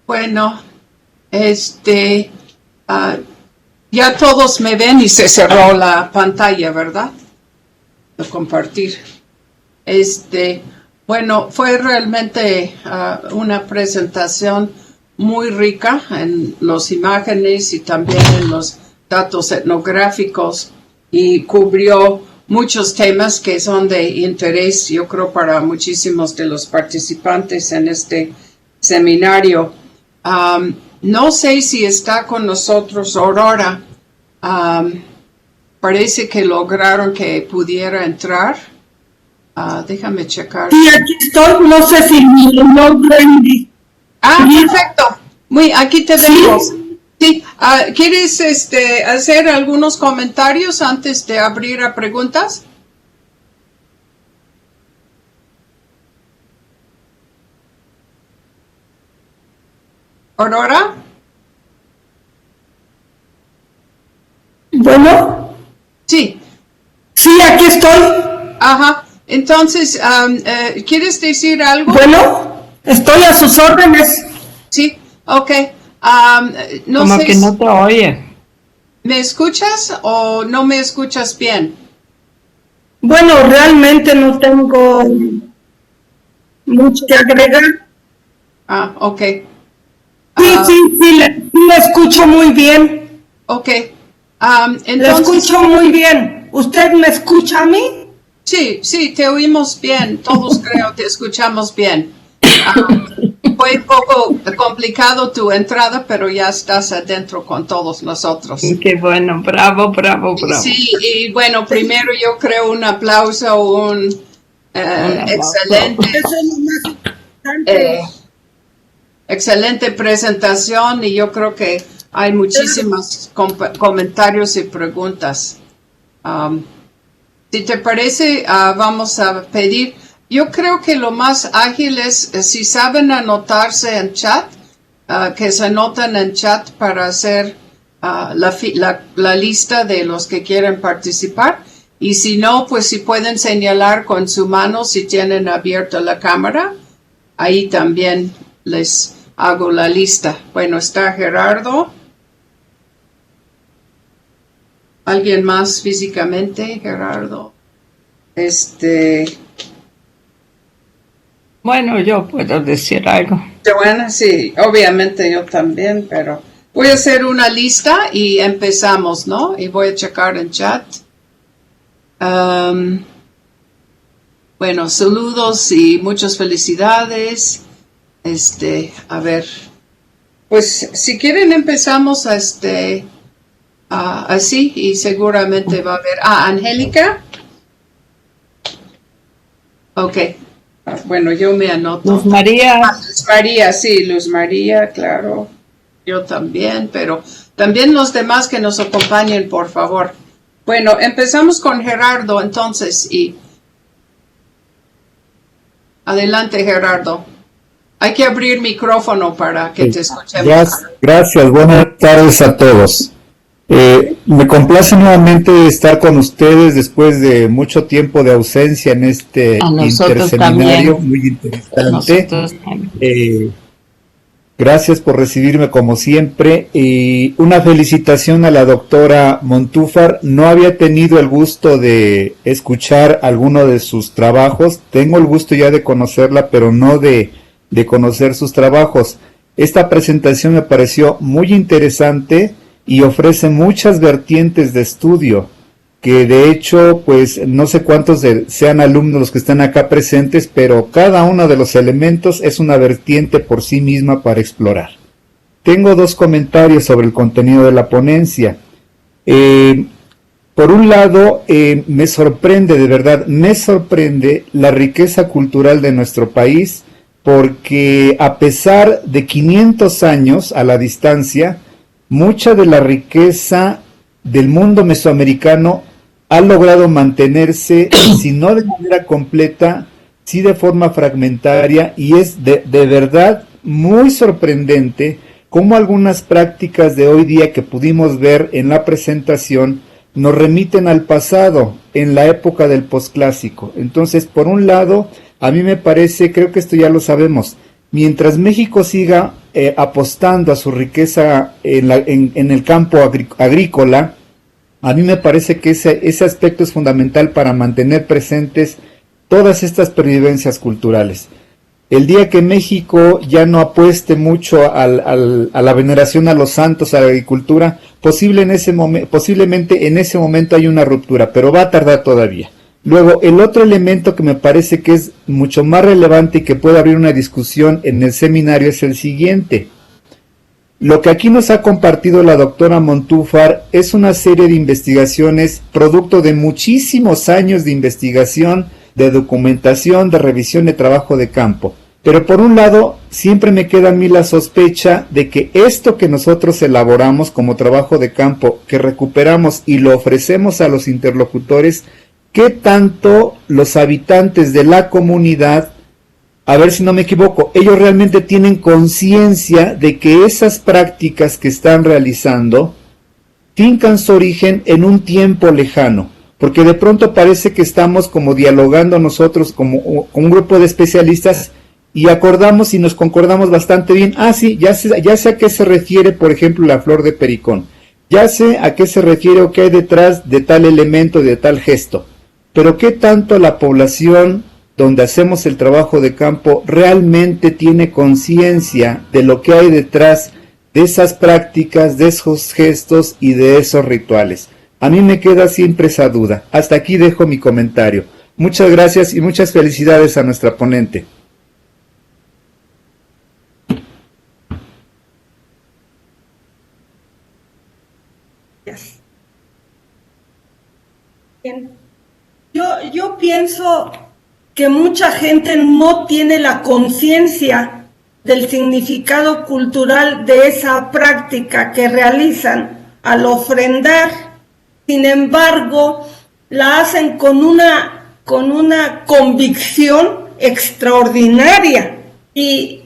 Bueno, este, ah, ya todos me ven y se cerró la pantalla, ¿verdad? De compartir. Este, bueno, fue realmente una presentación muy rica en las imágenes y también en los datos etnográficos y cubrió muchos temas que son de interés, yo creo, para muchísimos de los participantes en este seminario. No sé si está con nosotros Aurora. Parece que lograron que pudiera entrar. Déjame checar. Sí, aquí estoy. No sé si no Randy. Perfecto. Aquí te vemos. Sí. Sí. ¿Quieres hacer algunos comentarios antes de abrir a preguntas? Aurora. Bueno. Sí. Sí, aquí estoy. Ajá. Entonces, ¿quieres decir algo? Bueno, estoy a sus órdenes. Sí. Ok. No Como sé que no te oye. ¿Me escuchas o no me escuchas bien? Bueno, realmente no tengo mucho que agregar. Ok. Sí, la escucho muy bien. Ok. La escucho muy bien. ¿Usted me escucha a mí? Sí, te oímos bien. Todos creo te escuchamos bien. Fue un poco complicado tu entrada, pero ya estás adentro con todos nosotros. Qué bueno, bravo. Sí, y bueno, primero yo creo un aplauso, un excelente, Eso es lo más importante. excelente presentación y yo creo que hay muchísimos comentarios y preguntas. Si te parece, vamos a pedir. Yo creo que lo más ágil es, si saben anotarse en chat, que se anoten en chat para hacer la lista de los que quieren participar. Y si no, pues si pueden señalar con su mano si tienen abierta la cámara, ahí también les hago la lista. Bueno, está Gerardo. ¿Alguien más físicamente, Gerardo? Bueno, yo puedo decir algo. Joana, sí, obviamente yo también, pero voy a hacer una lista y empezamos, ¿no? Y voy a checar en chat. Bueno, saludos y muchas felicidades. A ver, pues si quieren empezamos así y seguramente va a haber. Angélica. Ok. Bueno, yo me anoto. Luz María. Luz María, sí, Luz María, claro. Yo también, pero también los demás que nos acompañen, por favor. Bueno, empezamos con Gerardo, entonces, y adelante, Gerardo. Hay que abrir micrófono para que te escuchemos. Gracias, buenas tardes a todos. Me complace nuevamente estar con ustedes después de mucho tiempo de ausencia en este interseminario muy interesante. Gracias por recibirme como siempre y una felicitación a la doctora Montúfar. No había tenido el gusto de escuchar alguno de sus trabajos. Tengo el gusto ya de conocerla, pero no de conocer sus trabajos. Esta presentación me pareció muy interesante y ofrece muchas vertientes de estudio, que de hecho, pues no sé cuántos sean alumnos los que están acá presentes, pero cada uno de los elementos es una vertiente por sí misma para explorar. Tengo dos comentarios sobre el contenido de la ponencia. Por un lado, me sorprende, de verdad, me sorprende la riqueza cultural de nuestro país, porque a pesar de 500 años a la distancia, mucha de la riqueza del mundo mesoamericano ha logrado mantenerse, si no de manera completa, sí de forma fragmentaria, y es de verdad muy sorprendente cómo algunas prácticas de hoy día que pudimos ver en la presentación nos remiten al pasado, en la época del posclásico. Entonces, por un lado, a mí me parece, creo que esto ya lo sabemos, mientras México siga apostando a su riqueza en el campo agrícola, a mí me parece que ese aspecto es fundamental para mantener presentes todas estas pervivencias culturales. El día que México ya no apueste mucho a la veneración a los santos, a la agricultura, posiblemente en ese momento hay una ruptura, pero va a tardar todavía. Luego, el otro elemento que me parece que es mucho más relevante y que puede abrir una discusión en el seminario es el siguiente. Lo que aquí nos ha compartido la doctora Montúfar es una serie de investigaciones, producto de muchísimos años de investigación, de documentación, de revisión de trabajo de campo. Pero por un lado, siempre me queda a mí la sospecha de que esto que nosotros elaboramos como trabajo de campo, que recuperamos y lo ofrecemos a los interlocutores, ¿qué tanto los habitantes de la comunidad, a ver si no me equivoco, ellos realmente tienen conciencia de que esas prácticas que están realizando fincan su origen en un tiempo lejano? Porque de pronto parece que estamos como dialogando nosotros como un grupo de especialistas y acordamos y nos concordamos bastante bien. Ah, sí, ya sé a qué se refiere, por ejemplo, la flor de pericón. Ya sé a qué se refiere o qué hay detrás de tal elemento, de tal gesto. Pero ¿qué tanto la población donde hacemos el trabajo de campo realmente tiene conciencia de lo que hay detrás de esas prácticas, de esos gestos y de esos rituales? A mí me queda siempre esa duda. Hasta aquí dejo mi comentario. Muchas gracias y muchas felicidades a nuestra ponente. Bien. Yo pienso que mucha gente no tiene la conciencia del significado cultural de esa práctica que realizan al ofrendar. Sin embargo, la hacen con una convicción extraordinaria y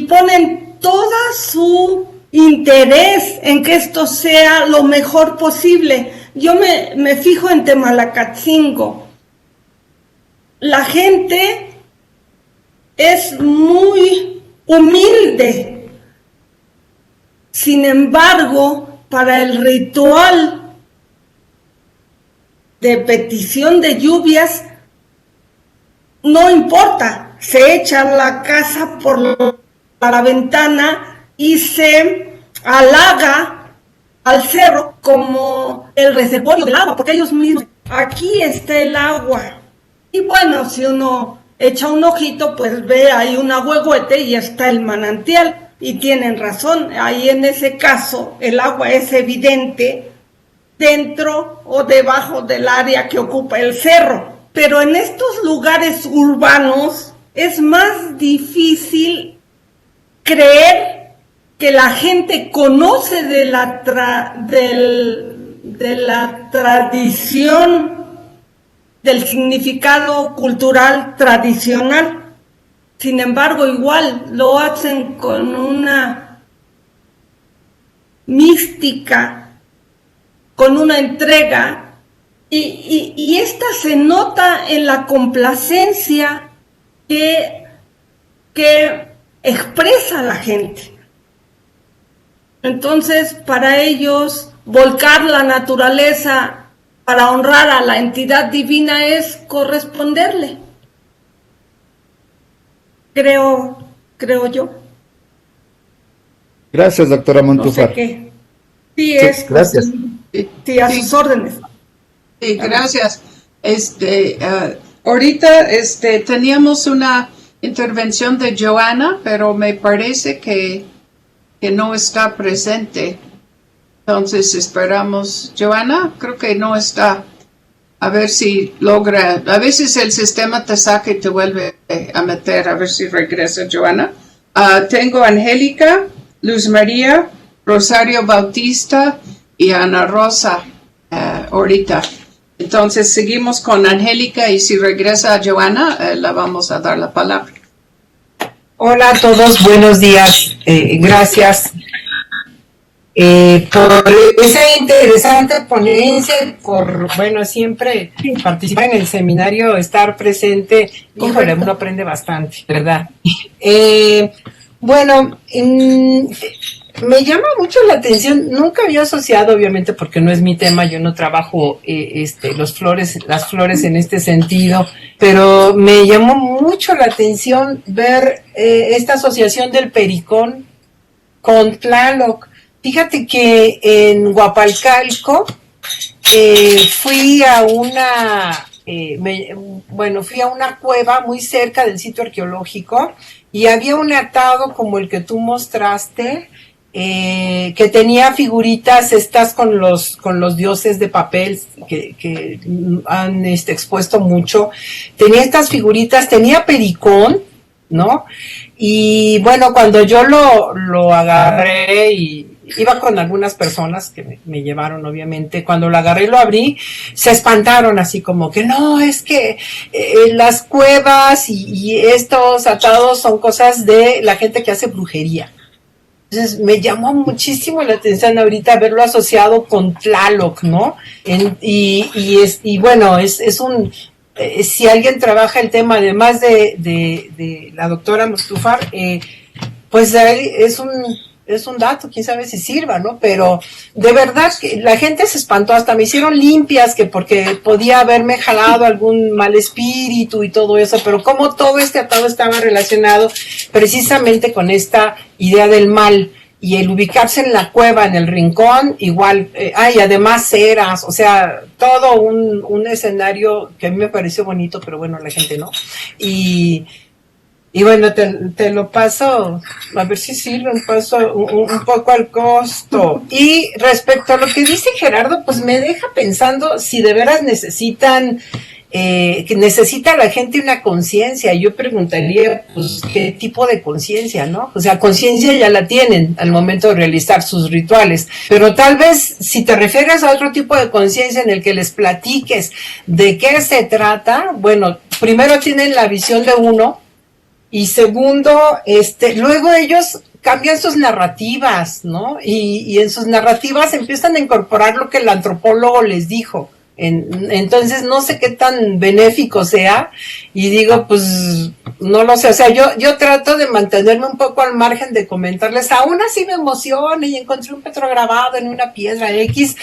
ponen toda su interés en que esto sea lo mejor posible. Yo me fijo en Temalacatzingo. La gente es muy humilde. Sin embargo, para el ritual de petición de lluvias, no importa, se echa la casa por la ventana y se halaga al cerro como el reservorio del agua, porque ellos mismos, aquí está el agua. Y bueno, si uno echa un ojito, pues ve ahí un agüehuete y está el manantial. Y tienen razón, ahí en ese caso el agua es evidente dentro o debajo del área que ocupa el cerro. Pero en estos lugares urbanos es más difícil creer que la gente conoce de la tradición, del significado cultural tradicional. Sin embargo, igual lo hacen con una mística, con una entrega, y esta se nota en la complacencia que expresa la gente. Entonces, para ellos, volcar la naturaleza para honrar a la entidad divina es corresponderle. Creo yo. Gracias, doctora Montúfar. No sé qué. Sí, es. Gracias. Sí, a sus órdenes. Sí, gracias. Ahorita teníamos una intervención de Joana, pero me parece que no está presente. Entonces esperamos. Joana, creo que no está. A ver si logra. A veces el sistema te saca y te vuelve a meter. A ver si regresa Joana. Tengo a Angélica, Luz María, Rosario Bautista y Ana Rosa ahorita. Entonces seguimos con Angélica y si regresa Joana, la vamos a dar la palabra. Hola a todos, buenos días. Gracias por esa interesante ponencia, siempre participar en el seminario, estar presente. Híjole, uno aprende bastante, ¿verdad? Bueno, me llama mucho la atención, nunca había asociado, obviamente, porque no es mi tema, yo no trabajo las flores en este sentido, pero me llamó mucho la atención ver esta asociación del pericón con Tlaloc. Fíjate que en Huapalcalco fui a una cueva muy cerca del sitio arqueológico y había un atado como el que tú mostraste, que tenía figuritas estas con los dioses de papel que han expuesto mucho. Tenía estas figuritas, tenía pericón, ¿no? Y bueno, cuando yo lo agarré y iba con algunas personas que me llevaron, obviamente, cuando lo agarré y lo abrí, se espantaron así como que no, es que las cuevas y estos atados son cosas de la gente que hace brujería. Entonces me llamó muchísimo la atención ahorita haberlo asociado con Tlaloc, ¿no? Y bueno, es un... si alguien trabaja el tema, además de la doctora Montúfar, pues es un dato, quién sabe si sirva, ¿no? Pero de verdad que la gente se espantó, hasta me hicieron limpias, que porque podía haberme jalado algún mal espíritu y todo eso, pero como todo este atado estaba relacionado precisamente con esta idea del mal, y el ubicarse en la cueva, en el rincón, igual, y además ceras, o sea, todo un escenario que a mí me pareció bonito, pero bueno, la gente no. Y bueno, te lo paso, a ver si sirve, paso un poco al costo. Y respecto a lo que dice Gerardo, pues me deja pensando si de veras que necesita la gente una conciencia. Yo preguntaría, pues, ¿qué tipo de conciencia, no? O sea, conciencia ya la tienen al momento de realizar sus rituales, pero tal vez si te refieres a otro tipo de conciencia en el que les platiques de qué se trata, bueno, primero tienen la visión de uno, y segundo, luego ellos cambian sus narrativas, ¿no? Y en sus narrativas empiezan a incorporar lo que el antropólogo les dijo. Entonces no sé qué tan benéfico sea, y digo, pues no lo sé, o sea, yo trato de mantenerme un poco al margen de comentarles. Aún así me emociona y encontré un petrograbado en una piedra X,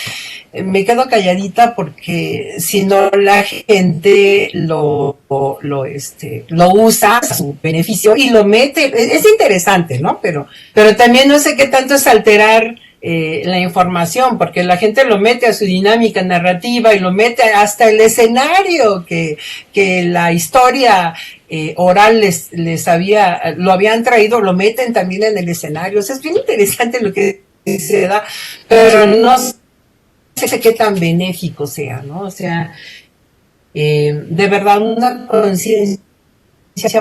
me quedo calladita porque si no la gente lo usa a su beneficio y lo mete. Es interesante, ¿no? Pero también no sé qué tanto es alterar la información, porque la gente lo mete a su dinámica narrativa y lo mete hasta el escenario que la historia oral lo habían traído, lo meten también en el escenario. O sea, es bien interesante lo que se da, pero no sé qué tan benéfico sea, ¿no? O sea, de verdad, una conciencia,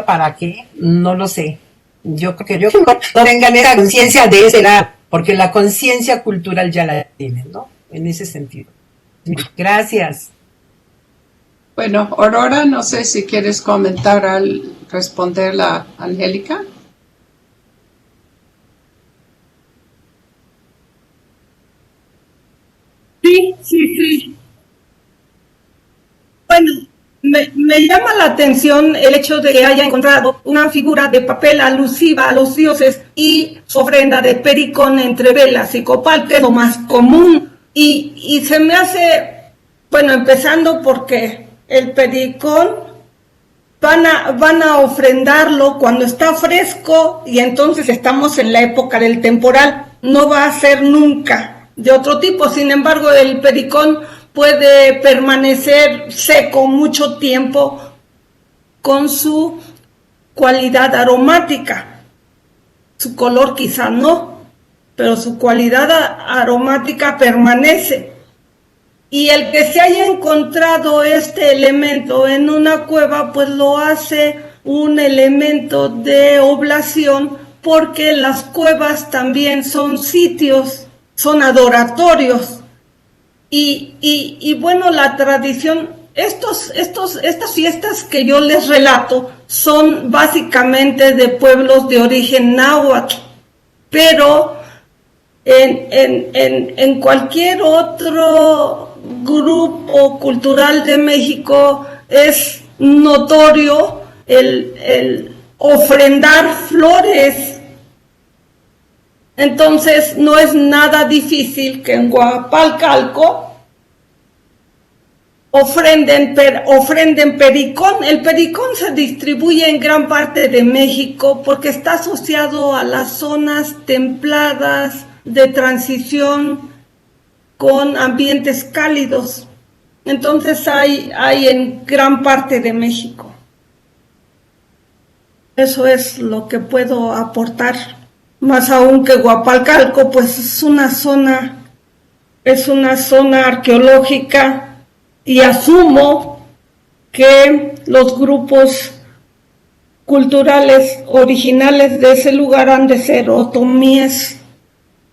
¿para qué? No lo sé. Yo creo que no tengan esa conciencia de ese lado, porque la conciencia cultural ya la tienen, ¿no? En ese sentido. Gracias. Bueno, Aurora, no sé si quieres comentar al responder la Angélica. Sí. Bueno, me llama la atención el hecho de que haya encontrado una figura de papel alusiva a los dioses y su ofrenda de pericón entre velas y copal, que es lo más común. Y se me hace, bueno, empezando porque el pericón van a ofrendarlo cuando está fresco, y entonces estamos en la época del temporal. No va a ser nunca de otro tipo. Sin embargo, el pericón puede permanecer seco mucho tiempo con su cualidad aromática. Su color quizá no, pero su cualidad aromática permanece. Y el que se haya encontrado este elemento en una cueva, pues lo hace un elemento de oblación, porque las cuevas también son sitios, son adoratorios. Y bueno, la tradición, estas fiestas que yo les relato son básicamente de pueblos de origen náhuatl, pero en cualquier otro grupo cultural de México es notorio el ofrendar flores Entonces no es nada difícil que en Guapalcalco ofrenden pericón. El pericón se distribuye en gran parte de México porque está asociado a las zonas templadas de transición con ambientes cálidos. Entonces hay en gran parte de México. Eso es lo que puedo aportar. Más aún que Guapalcalco, pues es una zona arqueológica, y asumo que los grupos culturales originales de ese lugar han de ser otomíes,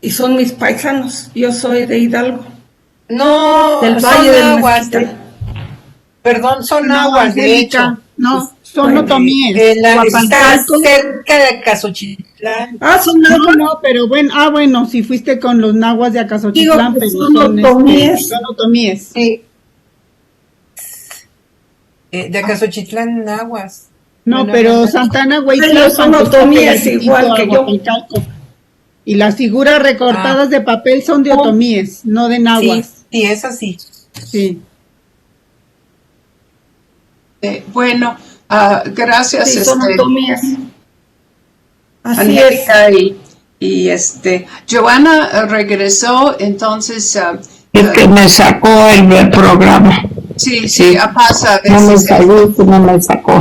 y son mis paisanos. Yo soy de Hidalgo. No, Del son Valle del aguas, Mezquital. perdón, son No, aguas, de Angélica, hecho. no, son otomíes. Está Guapalcalco. cerca de Casochitlán. Son No, pero bueno, si fuiste con los nahuas de Acasochitlán, Digo que pero son otomíes. son otomíes. Sí. De Acasochitlán, aguas. No, Bueno, pero bueno. Santana Ellos Huaytlapan son está otomíes pegaditito igual a que yo. Guapalcalco. Y las figuras recortadas de papel son de otomíes, no de Sí, nahuas. sí, es así. Sí. Bueno, gracias, Sí, son otomíes. Así es. Angélica, y Joana regresó, entonces Es que me sacó el programa. sí, pasa a No me veces. salió, no me sacó.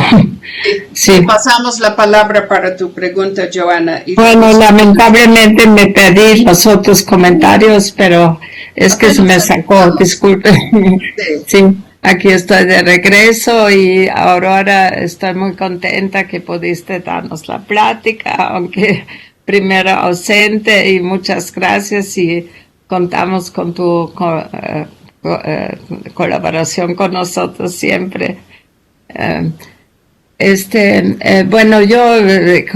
Sí. Pasamos la palabra para tu pregunta, Joana. Y Bueno, lamentablemente me perdí los otros comentarios, pero es que se me sacó, disculpe. Sí, aquí estoy de regreso y Aurora, estoy muy contenta que pudiste darnos la plática, aunque primero ausente, y muchas gracias, y contamos con tu colaboración con nosotros siempre. Bueno, yo,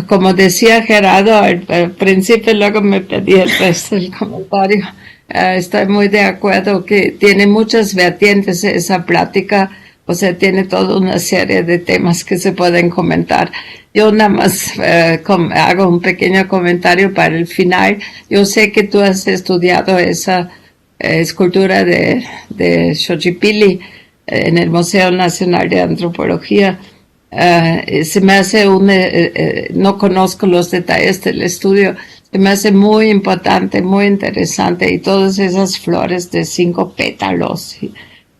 como decía Gerardo al principio, luego me pedí el resto del comentario. Estoy muy de acuerdo que tiene muchas vertientes esa plática, o sea, tiene toda una serie de temas que se pueden comentar. Yo nada más hago un pequeño comentario para el final. Yo sé que tú has estudiado esa escultura de Xochipilli en el Museo Nacional de Antropología. Se me hace no conozco los detalles del estudio, se me hace muy importante, muy interesante, y todas esas flores de 5 pétalos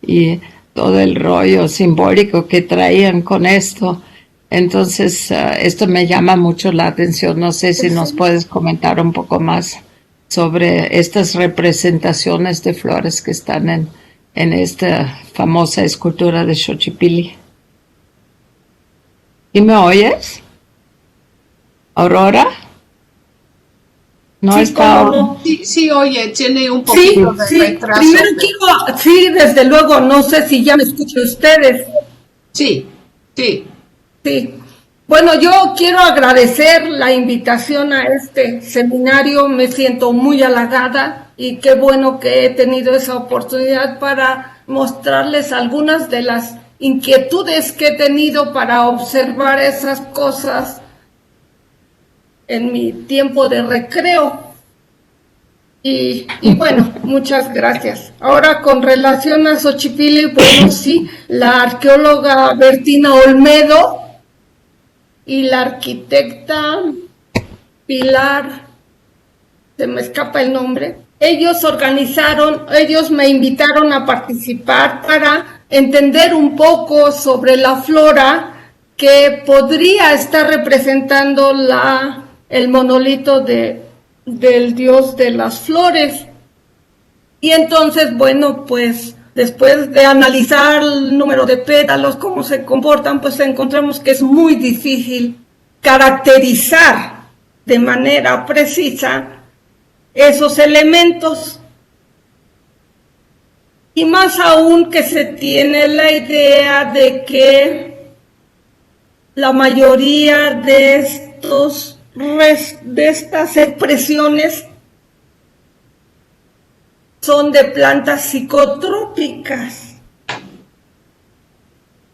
y todo el rollo simbólico que traían con esto. Entonces, esto me llama mucho la atención. No sé si nos puedes comentar un poco más sobre estas representaciones de flores que están en esta famosa escultura de Xochipilli. ¿Y me oyes? ¿Aurora? No Sí, está. cómo no. Sí, oye, tiene un Sí, poquito de sí, retraso. primero sí, desde luego, no sé si ya me escuchan ustedes. Sí. Sí. Bueno, yo quiero agradecer la invitación a este seminario, me siento muy halagada y qué bueno que he tenido esa oportunidad para mostrarles algunas de las inquietudes que he tenido para observar esas cosas en mi tiempo de recreo. Y bueno, muchas gracias. Ahora, con relación a Xochipilli, bueno, sí, la arqueóloga Bertina Olmedo y la arquitecta Pilar, se me escapa el nombre, ellos me invitaron a participar para entender un poco sobre la flora que podría estar representando el monolito del dios de las flores. Y entonces, bueno, pues después de analizar el número de pétalos, cómo se comportan, pues encontramos que es muy difícil caracterizar de manera precisa esos elementos. Y más aún que se tiene la idea de que la mayoría de estas expresiones son de plantas psicotrópicas.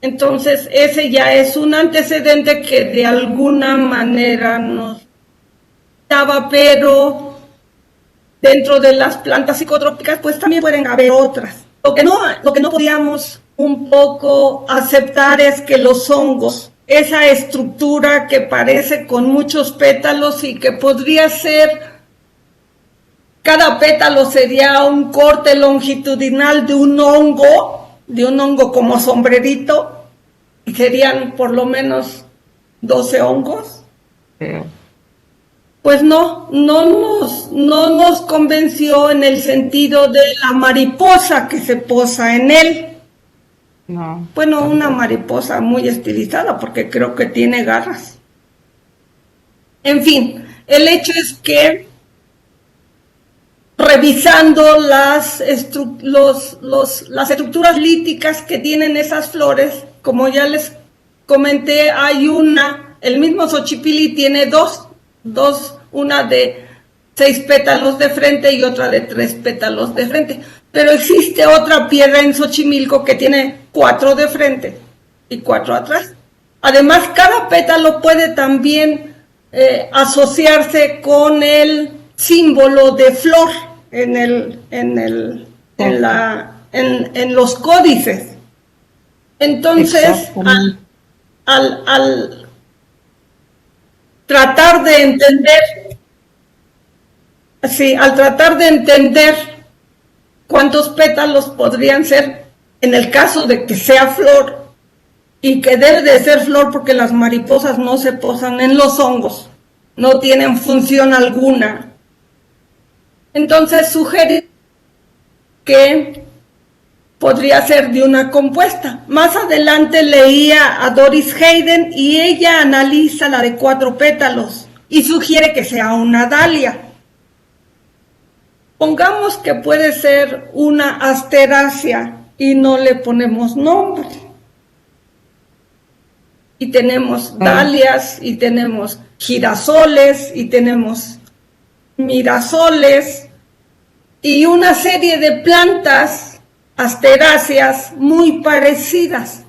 Entonces, ese ya es un antecedente que de alguna manera nos daba, pero dentro de las plantas psicotrópicas, pues también pueden haber otras. Lo que no podíamos un poco aceptar es que los hongos, esa estructura que parece con muchos pétalos y que podría ser, cada pétalo sería un corte longitudinal de un hongo como sombrerito, y serían por lo menos 12 hongos. Pues no nos convenció en el sentido de la mariposa que se posa en él. No. Bueno, una mariposa muy estilizada porque creo que tiene garras. En fin, el hecho es que revisando las estructuras líticas que tienen esas flores, como ya les comenté, hay el mismo Xochipilli tiene dos, una de 6 pétalos de frente y otra de 3 pétalos de frente. Pero existe otra piedra en Xochimilco que tiene 4 de frente y 4 atrás. Además, cada pétalo puede también asociarse con el símbolo de flor en los códices. Entonces, al tratar de entender cuántos pétalos podrían ser en el caso de que sea flor, y que debe de ser flor porque las mariposas no se posan en los hongos, no tienen función alguna. Entonces sugerí que podría ser de una compuesta. Más adelante leía a Doris Hayden y ella analiza la de 4 pétalos y sugiere que sea una dalia. Pongamos que puede ser una asterácea y no le ponemos nombre. Y tenemos dalias, y tenemos girasoles, y tenemos mirasoles, y una serie de plantas asteráceas muy parecidas.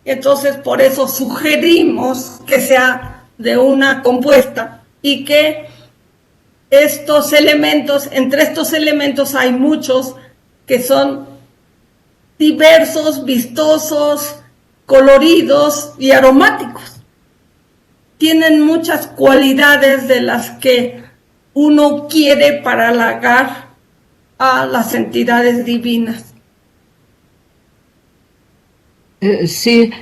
Entonces, por eso sugerimos que sea de una compuesta y que entre estos elementos hay muchos que son diversos, vistosos, coloridos y aromáticos. Tienen muchas cualidades de las que uno quiere para halagar a las entidades divinas. Sí,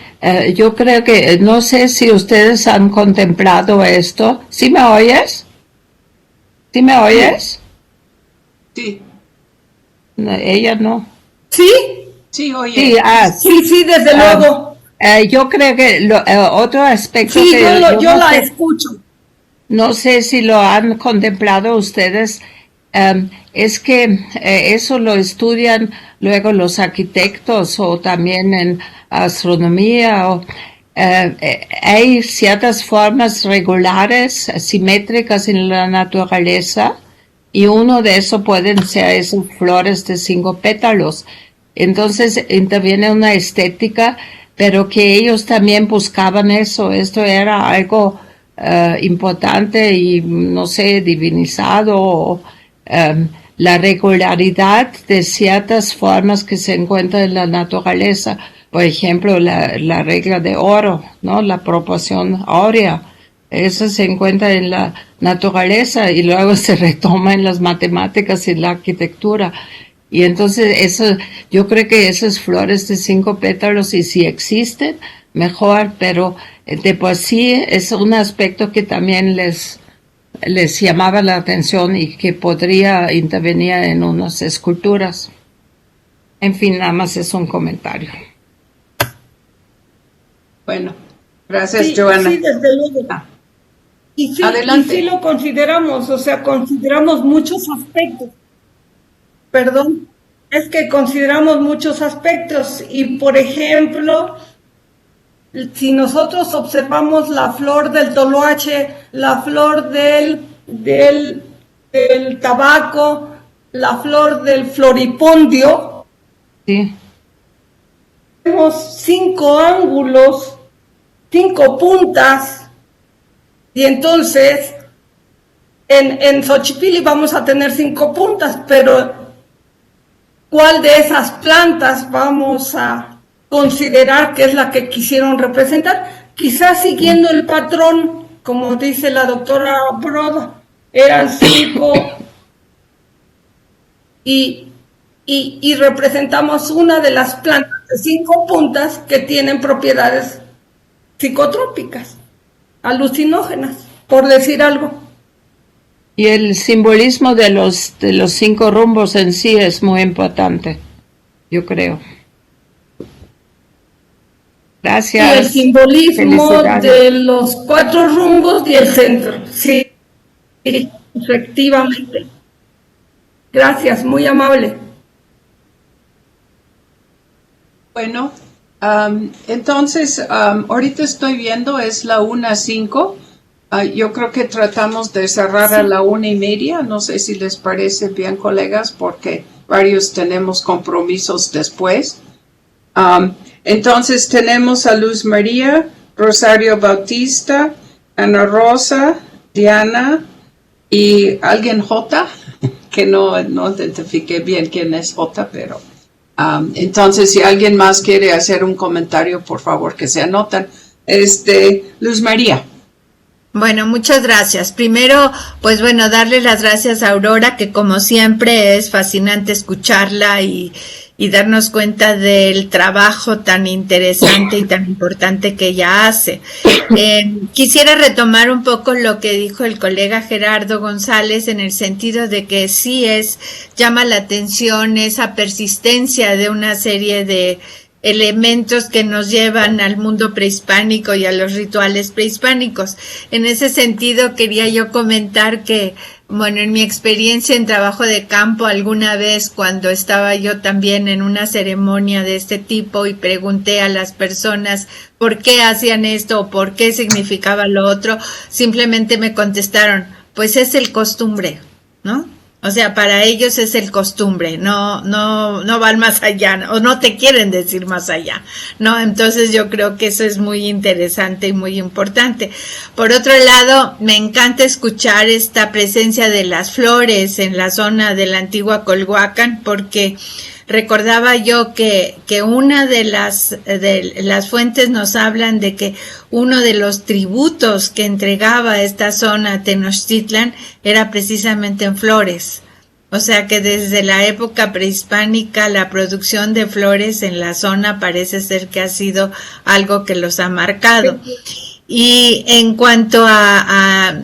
yo creo que, no sé si ustedes han contemplado esto. ¿Sí me oyes? ¿Sí me oyes? Sí. No, ella no. ¿Sí? Sí, oye. Sí, Sí, desde luego. Yo creo que otro aspecto Sí, que yo la escucho. No sé si lo han contemplado ustedes, es que eso lo estudian luego los arquitectos o también en astronomía. Hay ciertas formas regulares, simétricas en la naturaleza, y uno de eso pueden ser esas flores de 5 pétalos. Entonces interviene una estética, pero que ellos también buscaban eso. Esto era algo importante y, no sé, divinizado. La regularidad de ciertas formas que se encuentran en la naturaleza. Por ejemplo, la regla de oro, ¿no? La proporción áurea. Eso se encuentra en la naturaleza y luego se retoma en las matemáticas y la arquitectura. Y entonces yo creo que esas flores de 5 pétalos, y si existen, mejor, pero de por sí es un aspecto que también les llamaba la atención y que podría intervenir en unas esculturas. En fin, nada más es un comentario. Bueno, gracias, Sí, Joana. sí, desde luego. Adelante. Y sí lo consideramos, o sea, consideramos muchos aspectos. Perdón, es que consideramos muchos aspectos y, por ejemplo, si nosotros observamos la flor del toloache, la flor del tabaco, la flor del floripondio, Sí. tenemos 5 ángulos, 5 puntas, y entonces en Xochipilli vamos a tener 5 puntas, pero ¿cuál de esas plantas vamos a considerar que es la que quisieron representar? Quizás siguiendo el patrón, como dice la doctora Broda, eran 5 y representamos una de las plantas de 5 puntas que tienen propiedades psicotrópicas, alucinógenas, por decir algo. Y el simbolismo de los 5 rumbos en sí es muy importante, yo creo. Gracias. Y el simbolismo de los 4 rumbos y el centro. Sí, efectivamente. Gracias, muy amable. Bueno, entonces, ahorita estoy viendo, es la 1:05. Yo creo que tratamos de cerrar a la 1:30. No sé si les parece bien, colegas, porque varios tenemos compromisos después. Entonces tenemos a Luz María, Rosario Bautista, Ana Rosa, Diana y alguien J, que no identifiqué bien quién es J, pero entonces si alguien más quiere hacer un comentario, por favor que se anotan. Luz María. Bueno, muchas gracias. Primero, pues bueno, darle las gracias a Aurora, que como siempre es fascinante escucharla y darnos cuenta del trabajo tan interesante y tan importante que ella hace. Quisiera retomar un poco lo que dijo el colega Gerardo González en el sentido de que sí llama la atención esa persistencia de una serie de elementos que nos llevan al mundo prehispánico y a los rituales prehispánicos. En ese sentido, quería yo comentar que, bueno, en mi experiencia en trabajo de campo, alguna vez cuando estaba yo también en una ceremonia de este tipo y pregunté a las personas por qué hacían esto o por qué significaba lo otro, simplemente me contestaron, pues es el costumbre, ¿no? O sea, para ellos es el costumbre, no van más allá, o no te quieren decir más allá, ¿no? Entonces yo creo que eso es muy interesante y muy importante. Por otro lado, me encanta escuchar esta presencia de las flores en la zona de la antigua Colhuacán, porque recordaba yo que una de las fuentes nos hablan de que uno de los tributos que entregaba esta zona Tenochtitlan era precisamente en flores. O sea que desde la época prehispánica la producción de flores en la zona parece ser que ha sido algo que los ha marcado. Y en cuanto a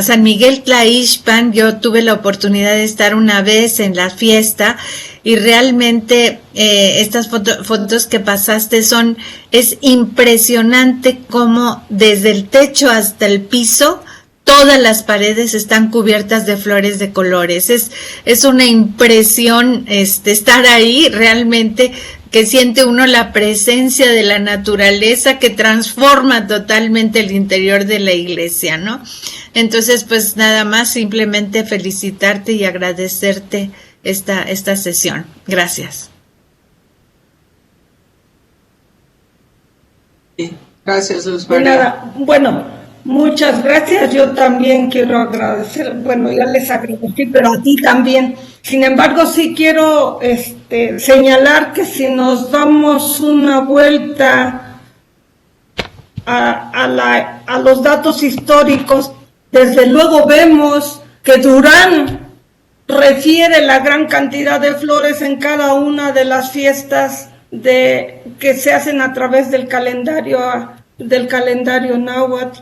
San Miguel Tlaixpan, yo tuve la oportunidad de estar una vez en la fiesta y realmente estas fotos que pasaste es impresionante cómo desde el techo hasta el piso todas las paredes están cubiertas de flores de colores. Es una impresión estar ahí realmente, que siente uno la presencia de la naturaleza que transforma totalmente el interior de la iglesia, ¿no? Entonces, pues nada más, simplemente felicitarte y agradecerte esta sesión. Gracias. Sí, gracias, Luz María. Bueno, muchas gracias. Yo también quiero agradecer, bueno, ya les agradecí, pero a ti también. Sin embargo, sí quiero señalar que si nos damos una vuelta a los datos históricos, desde luego vemos que Durán refiere la gran cantidad de flores en cada una de las fiestas que se hacen a través del calendario náhuatl.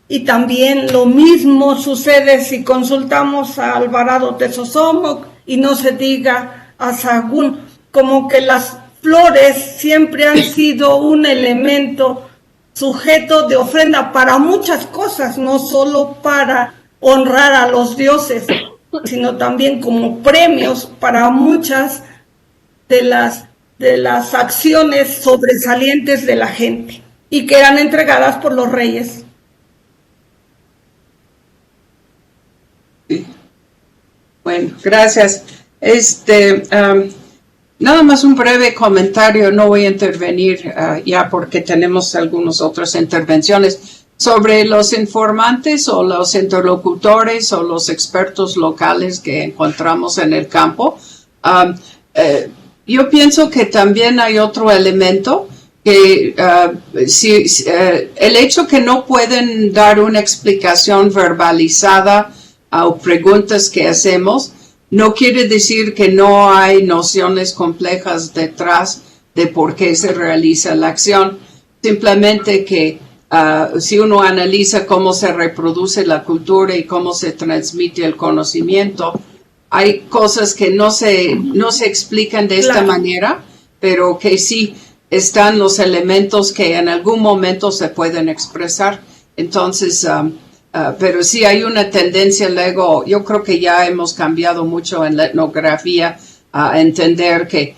Y también lo mismo sucede si consultamos a Alvarado Tezosomoc y no se diga a Sahagún, como que las flores siempre han sido un elemento sujeto de ofrenda para muchas cosas, no solo para honrar a los dioses, sino también como premios para muchas de las acciones sobresalientes de la gente y que eran entregadas por los reyes. Sí. Bueno, gracias. Nada más un breve comentario, no voy a intervenir ya porque tenemos algunas otras intervenciones. sobre los informantes o los interlocutores o los expertos locales que encontramos en el campo. Yo pienso que también hay otro elemento que el hecho que no pueden dar una explicación verbalizada a preguntas que hacemos no quiere decir que no hay nociones complejas detrás de por qué se realiza la acción. Simplemente que si uno analiza cómo se reproduce la cultura y cómo se transmite el conocimiento, hay cosas que no se explican de esta manera, pero que sí están los elementos que en algún momento se pueden expresar. Entonces, pero sí hay una tendencia luego, yo creo que ya hemos cambiado mucho en la etnografía a entender que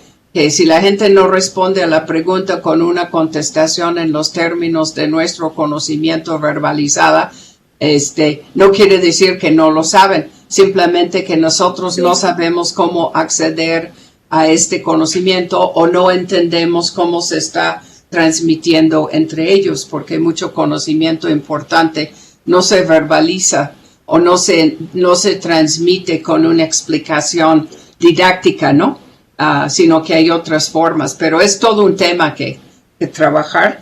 si la gente no responde a la pregunta con una contestación en los términos de nuestro conocimiento verbalizada, no quiere decir que no lo saben, simplemente que nosotros no sabemos cómo acceder a este conocimiento o no entendemos cómo se está transmitiendo entre ellos, porque mucho conocimiento importante no se verbaliza o no se transmite con una explicación didáctica, ¿no? Sino que hay otras formas, pero es todo un tema que trabajar,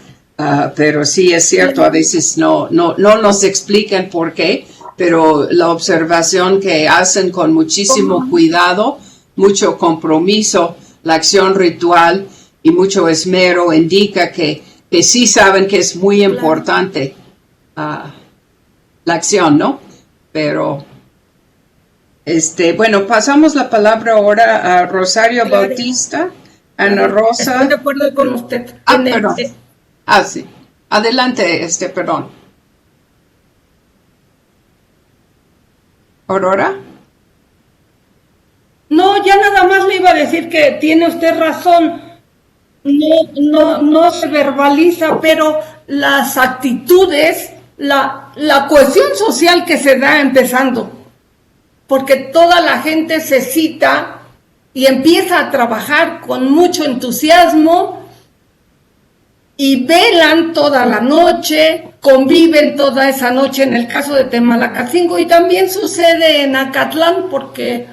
pero sí es cierto, a veces no nos explican por qué, pero la observación que hacen con muchísimo cuidado, mucho compromiso, la acción ritual y mucho esmero indica que sí saben que es muy importante la acción, ¿no? Pero bueno, pasamos la palabra ahora a Rosario Bautista, Ana Rosa. Estoy de acuerdo con usted. Perdón. Sí. Adelante, perdón. ¿Aurora? No, ya nada más le iba a decir que tiene usted razón. No se verbaliza, pero las actitudes, la cohesión social que se da empezando, porque toda la gente se cita y empieza a trabajar con mucho entusiasmo y velan toda la noche, conviven toda esa noche en el caso de Temalacatzingo, y también sucede en Acatlán, porque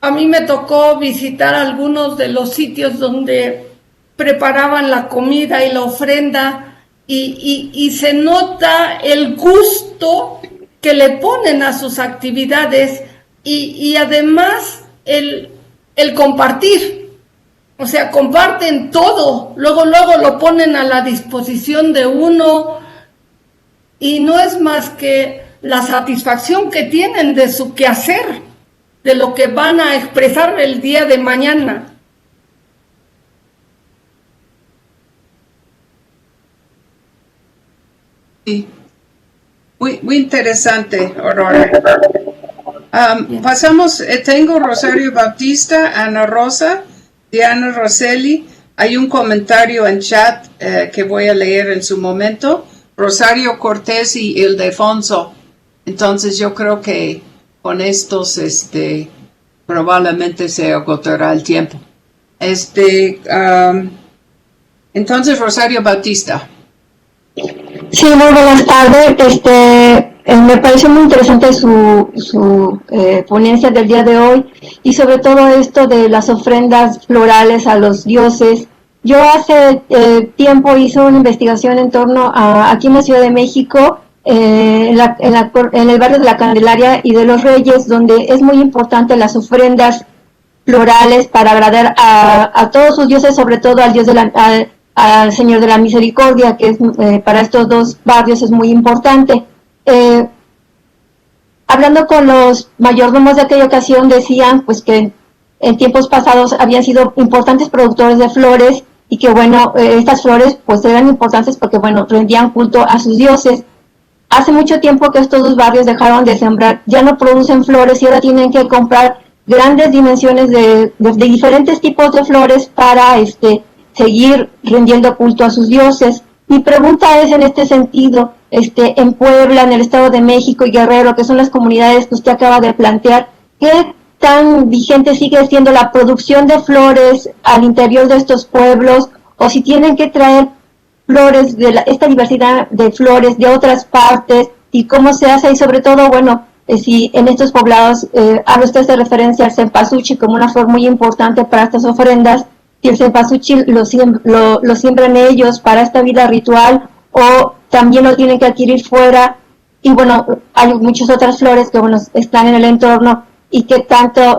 a mí me tocó visitar algunos de los sitios donde preparaban la comida y la ofrenda y se nota el gusto que le ponen a sus actividades y además el compartir. O sea, comparten todo, luego lo ponen a la disposición de uno y no es más que la satisfacción que tienen de su quehacer, de lo que van a expresar el día de mañana. Sí. Muy interesante, Aurora. Pasamos, tengo Rosario Bautista, Ana Rosa, Diana Rosselli. Hay un comentario en chat que voy a leer en su momento. Rosario Cortés y Ildefonso. Entonces yo creo que con estos probablemente se agotará el tiempo. Entonces Rosario Bautista. Sí, muy buenas tardes. Me pareció muy interesante su ponencia del día de hoy y sobre todo esto de las ofrendas florales a los dioses. Yo hace tiempo hice una investigación en torno a aquí en la Ciudad de México, en el barrio de la Candelaria y de los Reyes, donde es muy importante las ofrendas florales para agradar a todos sus dioses, sobre todo al dios al Señor de la Misericordia, que es para estos dos barrios es muy importante. Hablando con los mayordomos de aquella ocasión, decían pues que en tiempos pasados habían sido importantes productores de flores y que bueno, estas flores pues eran importantes porque bueno, rendían culto a sus dioses. Hace mucho tiempo que estos dos barrios dejaron de sembrar, ya no producen flores y ahora tienen que comprar grandes dimensiones de diferentes tipos de flores para seguir rindiendo culto a sus dioses. Mi pregunta es en este sentido, en Puebla, en el Estado de México y Guerrero, que son las comunidades que usted acaba de plantear, ¿qué tan vigente sigue siendo la producción de flores al interior de estos pueblos? O si tienen que traer flores, esta diversidad de flores de otras partes y cómo se hace y sobre todo, bueno, si en estos poblados habla usted de referencia al cempasúchil como una flor muy importante para estas ofrendas, si el cempasúchil lo siembran ellos para esta vida ritual o también lo tienen que adquirir fuera, y bueno, hay muchas otras flores que bueno están en el entorno y que tanto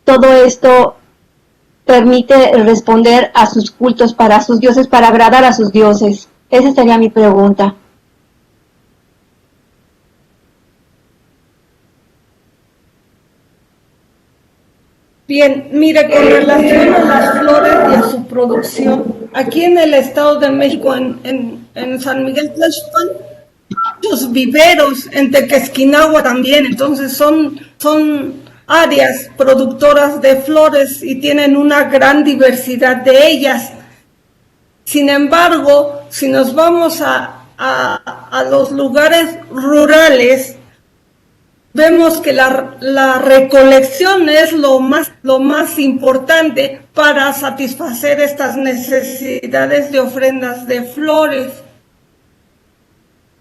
todo esto permite responder a sus cultos para sus dioses, para agradar a sus dioses. Esa sería mi pregunta. Bien, mire, con relación a las flores y a su producción, aquí en el Estado de México, en San Miguel Tlaxpan, muchos viveros, en Tequesquinagua también, entonces son áreas productoras de flores y tienen una gran diversidad de ellas. Sin embargo, si nos vamos a los lugares rurales, vemos que la recolección es lo más importante para satisfacer estas necesidades de ofrendas de flores.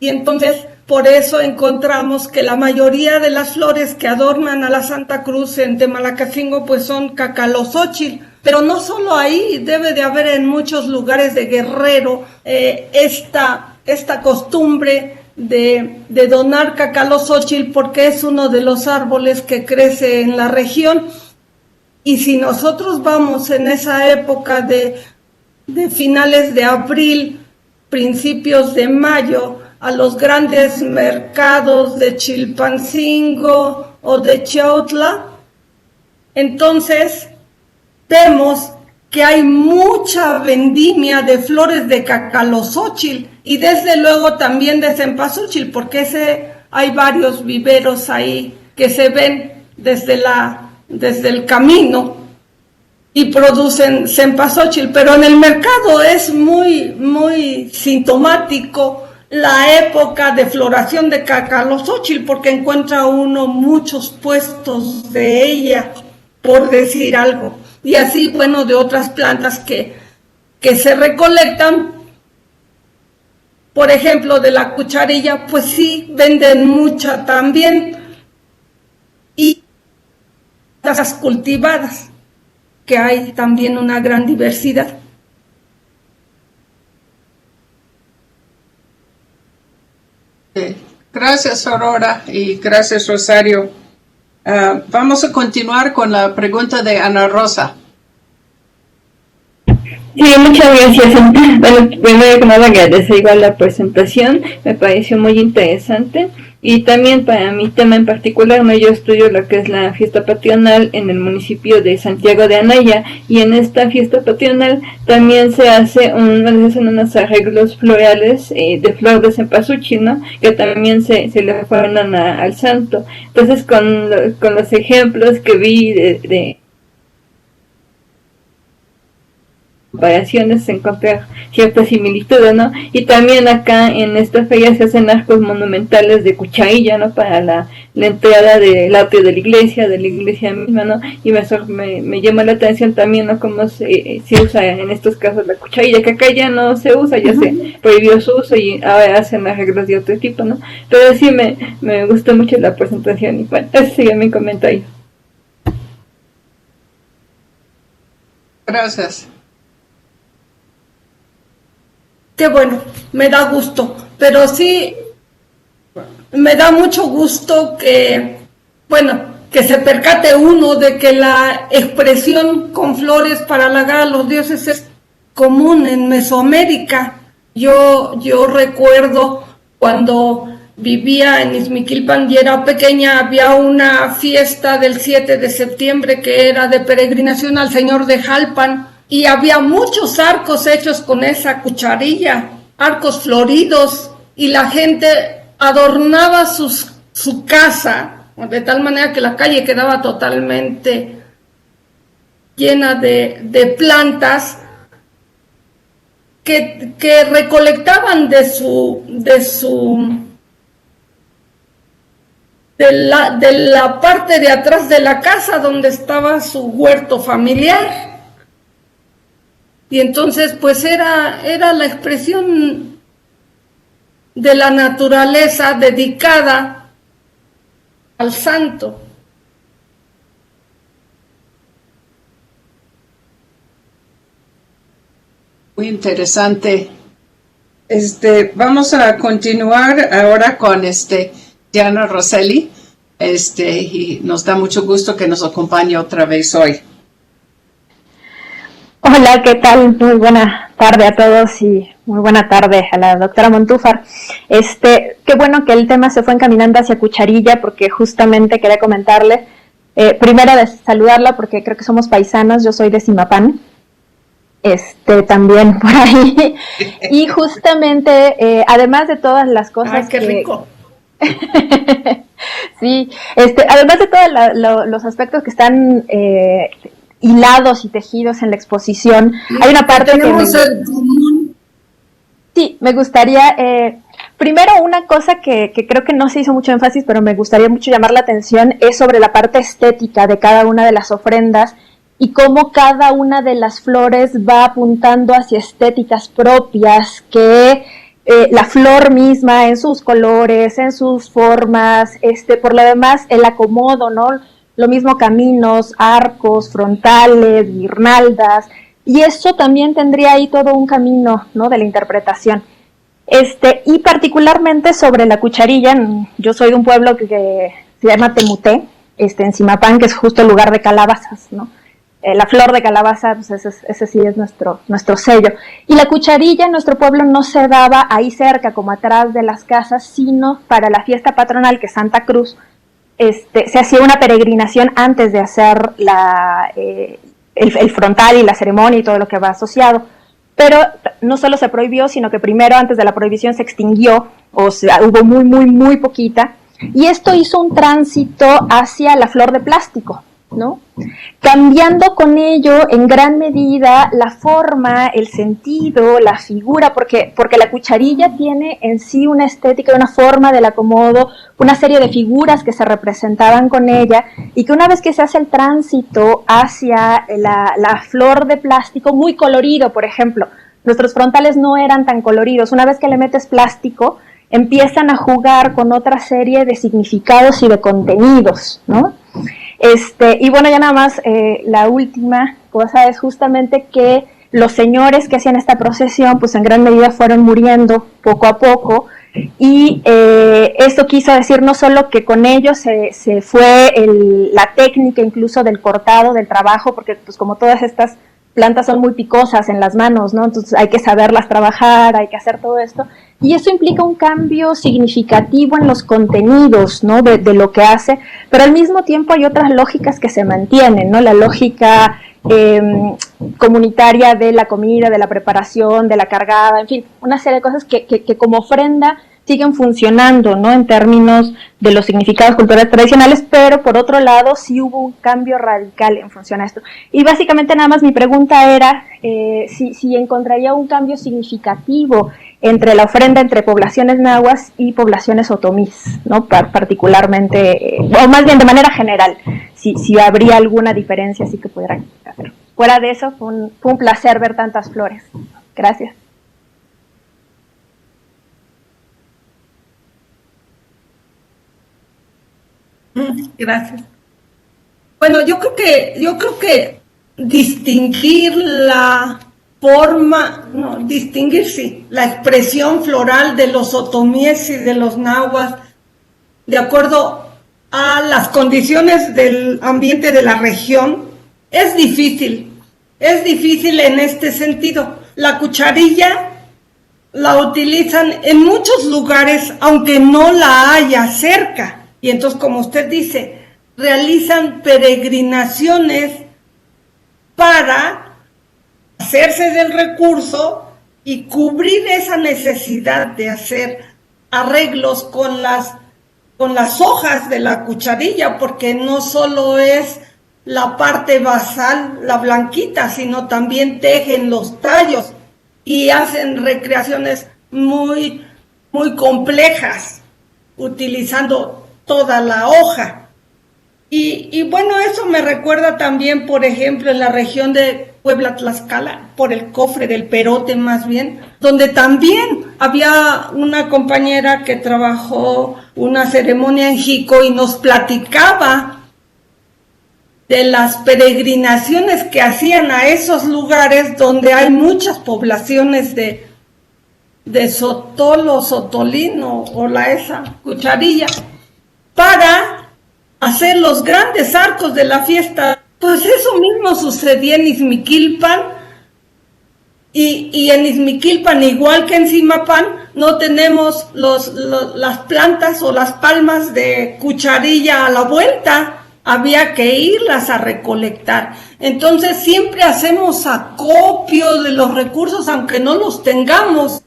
Y entonces, por eso encontramos que la mayoría de las flores que adornan a la Santa Cruz en Temalacascingo pues son cacalozóchil. Pero no solo ahí, debe de haber en muchos lugares de Guerrero esta costumbre de donar cacalozóchil porque es uno de los árboles que crece en la región. Y si nosotros vamos en esa época de finales de abril, principios de mayo, a los grandes mercados de Chilpancingo o de Chautla, entonces vemos que hay mucha vendimia de flores de cacalozóchil y desde luego también de cempasúchil, porque hay varios viveros ahí que se ven desde el camino y producen cempasúchil, pero en el mercado es muy, muy sintomático la época de floración de cacalozóchil, porque encuentra uno muchos puestos de ella, por decir algo. Y así, bueno, de otras plantas que se recolectan, por ejemplo, de la cucharilla, pues sí, venden mucha también. Y las cultivadas, que hay también una gran diversidad. Gracias, Aurora, y gracias, Rosario. Vamos a continuar con la pregunta de Ana Rosa. Sí, muchas gracias. Bueno, primero que nada agradecer igual la presentación, me pareció muy interesante y también para mi tema en particular, ¿no? Yo estudio lo que es la fiesta patronal en el municipio de Santiago de Anaya y en esta fiesta patronal también se hacen unos arreglos florales de flor de cempasúchil, ¿no? Que también se le ofrendan al santo. Entonces con los ejemplos que vi de comparaciones, encontrar cierta similitud, ¿no? Y también acá en esta feria se hacen arcos monumentales de cucharilla, ¿no? Para la entrada del atrio de la iglesia misma, ¿no? Y me llama la atención también, ¿no? Cómo se usa en estos casos la cucharilla, que acá ya no se usa, ya se prohibió su uso y ahora hacen arreglos de otro tipo, ¿no? Pero sí me gustó mucho la presentación y bueno, ese sería mi comentario. Gracias. Qué bueno, me da gusto, pero sí me da mucho gusto que se percate uno de que la expresión con flores para halagar a los dioses es común en Mesoamérica. Yo recuerdo cuando vivía en Izmiquilpan y era pequeña, había una fiesta del 7 de septiembre que era de peregrinación al Señor de Jalpan. Y había muchos arcos hechos con esa cucharilla, arcos floridos, y la gente adornaba su casa, de tal manera que la calle quedaba totalmente llena de plantas que recolectaban de la parte de atrás de la casa donde estaba su huerto familiar. Y entonces pues era la expresión de la naturaleza dedicada al santo. Muy interesante. Vamos a continuar ahora con Diana Rosselli. Y nos da mucho gusto que nos acompañe otra vez hoy. Hola, ¿qué tal? Muy buena tarde a todos y muy buena tarde a la doctora Montúfar. Qué bueno que el tema se fue encaminando hacia Cucharilla, porque justamente quería comentarle, primero de saludarla porque creo que somos paisanos, yo soy de Zimapán, también por ahí, y justamente, además de todas las cosas ¡ay, qué rico! Sí, además de todos los aspectos que están hilados y tejidos en la exposición, hay una parte que me gustaría, primero una cosa que creo que no se hizo mucho énfasis, pero me gustaría mucho llamar la atención, es sobre la parte estética de cada una de las ofrendas y cómo cada una de las flores va apuntando hacia estéticas propias que la flor misma en sus colores, en sus formas, por lo demás el acomodo, ¿no? Lo mismo caminos, arcos, frontales, guirnaldas, y eso también tendría ahí todo un camino, ¿no? De la interpretación. Y particularmente sobre la cucharilla, yo soy de un pueblo que se llama Temuté, en Zimapán, que es justo el lugar de calabazas, ¿no? La flor de calabaza, pues ese sí es nuestro sello. Y la cucharilla en nuestro pueblo no se daba ahí cerca, como atrás de las casas, sino para la fiesta patronal, que es Santa Cruz, se hacía una peregrinación antes de hacer el frontal y la ceremonia y todo lo que va asociado. Pero no solo se prohibió, sino que primero, antes de la prohibición, se extinguió, o sea, hubo muy, muy, muy poquita, y esto hizo un tránsito hacia la flor de plástico, ¿no? Cambiando con ello en gran medida la forma, el sentido, la figura, porque la cucharilla tiene en sí una estética, una forma del acomodo, una serie de figuras que se representaban con ella, y que una vez que se hace el tránsito hacia la flor de plástico, muy colorido, por ejemplo, nuestros frontales no eran tan coloridos, una vez que le metes plástico, empiezan a jugar con otra serie de significados y de contenidos, ¿no? Y bueno, ya nada más, la última cosa es justamente que los señores que hacían esta procesión, pues en gran medida fueron muriendo poco a poco, y esto quiso decir no solo que con ellos se fue la técnica incluso del cortado, del trabajo, porque pues como todas estas plantas son muy picosas en las manos, ¿no? Entonces hay que saberlas trabajar, hay que hacer todo esto, y eso implica un cambio significativo en los contenidos, ¿no? De lo que hace, pero al mismo tiempo hay otras lógicas que se mantienen, ¿no? La lógica comunitaria de la comida, de la preparación, de la cargada, en fin, una serie de cosas que como ofrenda siguen funcionando, ¿no? En términos de los significados culturales tradicionales, pero por otro lado sí hubo un cambio radical en función a esto. Y básicamente nada más mi pregunta era si encontraría un cambio significativo entre la ofrenda entre poblaciones nahuas y poblaciones otomís, ¿no? Particularmente, o más bien de manera general, si habría alguna diferencia así que pudieran hacer. Fuera de eso, fue un placer ver tantas flores. Gracias. Gracias. Bueno, yo creo que distinguir la forma, no, distinguir sí, la expresión floral de los otomíes y de los nahuas, de acuerdo a las condiciones del ambiente de la región, es difícil en este sentido. La cucharilla la utilizan en muchos lugares, aunque no la haya cerca. Y entonces, como usted dice, realizan peregrinaciones para hacerse del recurso y cubrir esa necesidad de hacer arreglos con las hojas de la cucharilla, porque no solo es la parte basal, la blanquita, sino también tejen los tallos y hacen recreaciones muy, muy complejas, utilizando toda la hoja. Y bueno, eso me recuerda también, por ejemplo, en la región de Puebla, Tlaxcala, por el cofre del Perote más bien, donde también había una compañera que trabajó una ceremonia en Jico y nos platicaba de las peregrinaciones que hacían a esos lugares donde hay muchas poblaciones de sotol o sotolino o esa cucharilla, para hacer los grandes arcos de la fiesta. Pues eso mismo sucedía en Izmiquilpan, y en Izmiquilpan, igual que en Zimapán, no tenemos las plantas o las palmas de cucharilla a la vuelta, había que irlas a recolectar. Entonces siempre hacemos acopio de los recursos, aunque no los tengamos.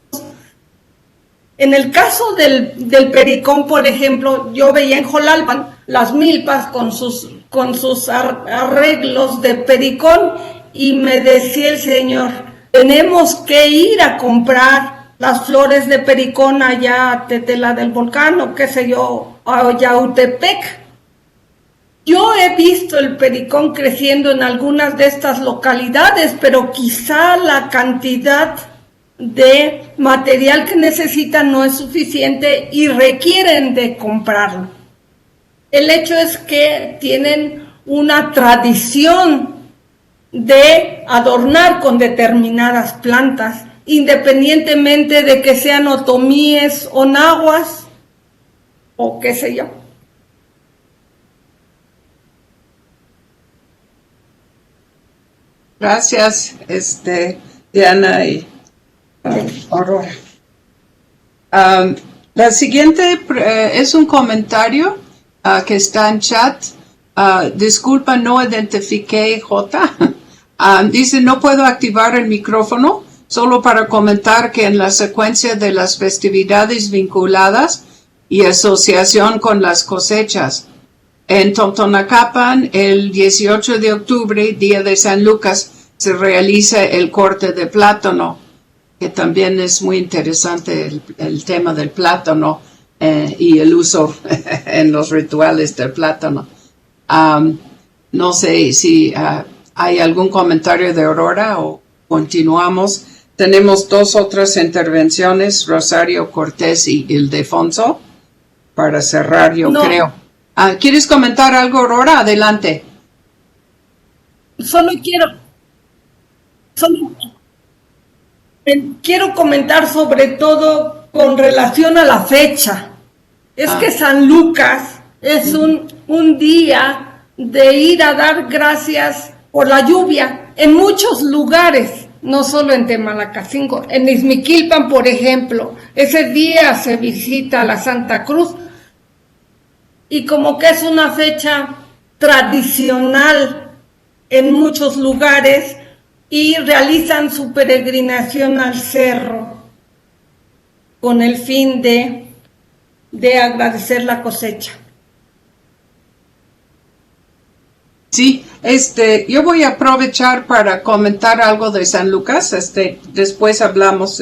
En el caso del pericón, por ejemplo, yo veía en Jolalpan las milpas con sus arreglos de pericón, y me decía el señor, tenemos que ir a comprar las flores de pericón allá a Tetela del Volcán, o qué sé yo, a Yautepec. Yo he visto el pericón creciendo en algunas de estas localidades, pero quizá la cantidad de material que necesitan no es suficiente y requieren de comprarlo. El hecho es que tienen una tradición de adornar con determinadas plantas, independientemente de que sean otomíes o nahuas o qué sé yo. Gracias, Diana y Aurora. La siguiente es un comentario que está en chat. Disculpa, no identifiqué J. Dice, no puedo activar el micrófono, solo para comentar que en la secuencia de las festividades vinculadas y asociación con las cosechas, en Totonacapan, el 18 de octubre, día de San Lucas, se realiza el corte de plátano, que también es muy interesante el tema del plátano y el uso en los rituales del plátano. No sé si hay algún comentario de Aurora o continuamos. Tenemos dos otras intervenciones, Rosario Cortés y Ildefonso, para cerrar, yo creo. ¿Quieres comentar algo, Aurora? Adelante. Solo quiero comentar sobre todo con relación a la fecha. Es que San Lucas es un día de ir a dar gracias por la lluvia en muchos lugares, no solo en Temalacascingo. En Izmiquilpan, por ejemplo, ese día se visita la Santa Cruz, y como que es una fecha tradicional en muchos lugares, y realizan su peregrinación al cerro con el fin de agradecer la cosecha. Sí, yo voy a aprovechar para comentar algo de San Lucas, después hablamos,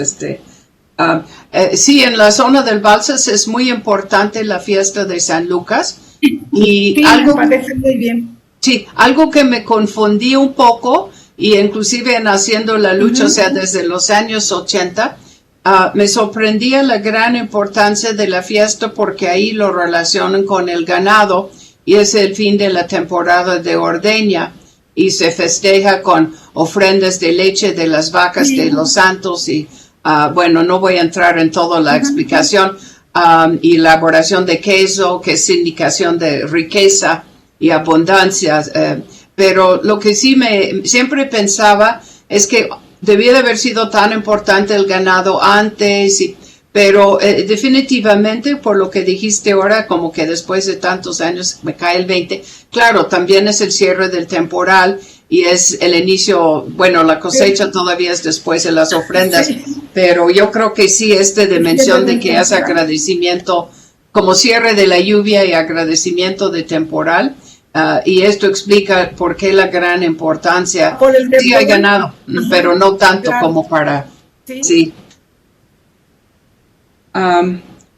sí, en la zona del Balsas es muy importante la fiesta de San Lucas, y sí, me parece muy bien. Sí, algo que me confundí un poco, y inclusive en haciendo la lucha, o sea, desde los años 80, me sorprendía la gran importancia de la fiesta, porque ahí lo relacionan con el ganado, y es el fin de la temporada de ordeña, y se festeja con ofrendas de leche de las vacas de los santos, y bueno, no voy a entrar en toda la explicación, y elaboración de queso, que es indicación de riqueza y abundancia, pero lo que sí siempre pensaba es que debía de haber sido tan importante el ganado antes, pero definitivamente por lo que dijiste ahora, como que después de tantos años me cae el 20, claro, también es el cierre del temporal y es el inicio, bueno, la cosecha todavía es después de las ofrendas, pero yo creo que sí, dimensión de que es agradecimiento, como cierre de la lluvia y agradecimiento de temporal. Y esto explica por qué la gran importancia. Sí hay ganado, pero no tanto como para... Sí.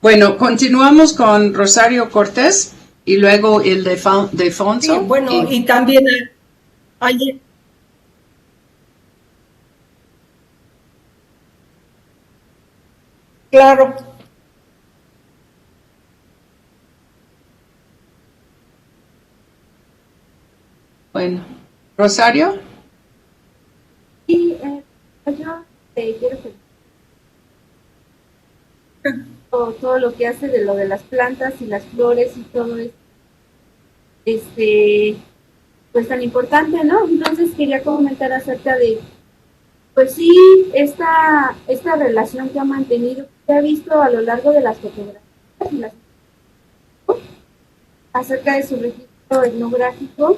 Bueno, continuamos con Rosario Cortés y luego Ildefonso. Sí, bueno, y también Claro. Bueno, Rosario. Sí, yo quiero todo lo que hace de lo de las plantas y las flores y todo esto, pues tan importante, ¿no? Entonces quería comentar acerca de, pues sí, esta relación que ha mantenido, que ha visto a lo largo de las fotografías y las acerca de su registro etnográfico,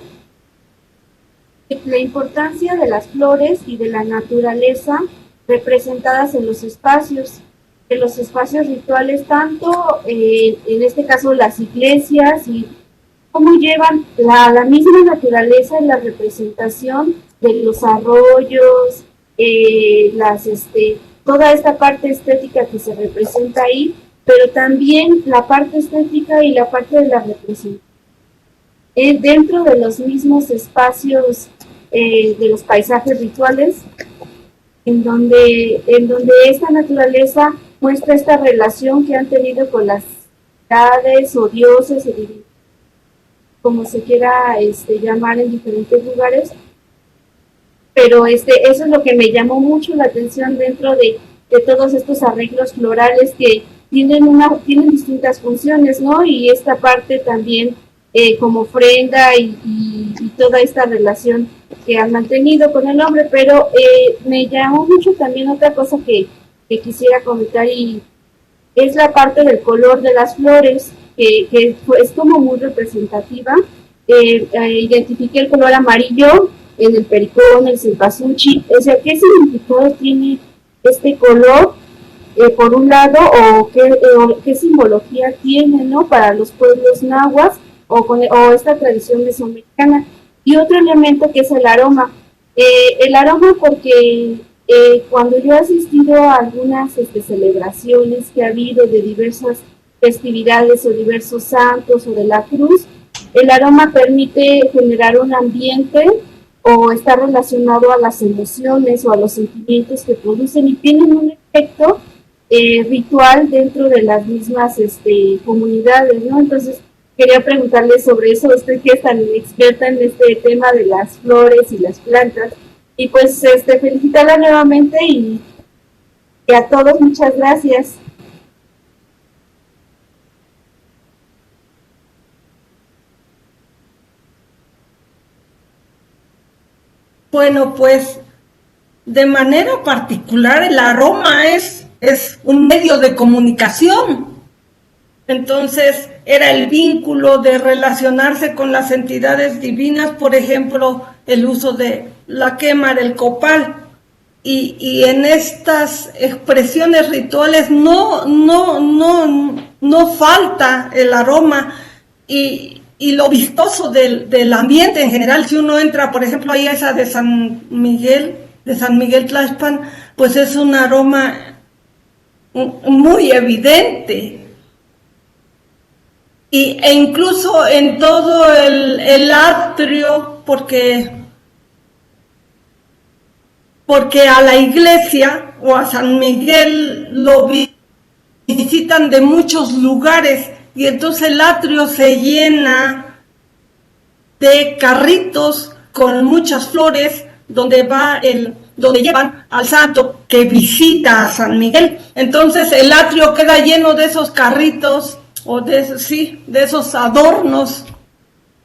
la importancia de las flores y de la naturaleza representadas en los espacios rituales, tanto en este caso las iglesias, y cómo llevan la misma naturaleza en la representación de los arroyos, toda esta parte estética que se representa ahí, pero también la parte estética y la parte de la representación dentro de los mismos espacios de los paisajes rituales, en donde esta naturaleza muestra esta relación que han tenido con las deidades o dioses, como se quiera llamar en diferentes lugares. Pero eso es lo que me llamó mucho la atención dentro de todos estos arreglos florales que tienen distintas funciones, ¿no? Y esta parte también como ofrenda y toda esta relación que han mantenido con el hombre, pero me llamó mucho también otra cosa que quisiera comentar, y es la parte del color de las flores, que es como muy representativa. Identifiqué el color amarillo en el pericón, el cempasúchil. O sea, ¿qué significado tiene este color por un lado, o qué simbología tiene, ¿no?, para los pueblos nahuas o esta tradición mesoamericana? Y otro elemento que es el aroma. El aroma porque cuando yo he asistido a algunas celebraciones que ha habido de diversas festividades o diversos santos o de la cruz, el aroma permite generar un ambiente o está relacionado a las emociones o a los sentimientos que producen y tienen un efecto ritual dentro de las mismas comunidades, ¿no? Entonces, quería preguntarle sobre eso, usted que es tan experta en este tema de las flores y las plantas, y pues felicitarla nuevamente y a todos muchas gracias. Bueno, pues de manera particular el aroma es un medio de comunicación. Entonces era el vínculo de relacionarse con las entidades divinas, por ejemplo, el uso de la quema del copal. Y en estas expresiones rituales no falta el aroma y lo vistoso del ambiente en general. Si uno entra, por ejemplo, ahí a esa de San Miguel Tlaxpan, pues es un aroma muy evidente. E incluso en todo el atrio, porque a la iglesia o a San Miguel lo visitan de muchos lugares, y entonces el atrio se llena de carritos con muchas flores donde llevan al santo que visita a San Miguel. Entonces el atrio queda lleno de esos carritos o de esos adornos,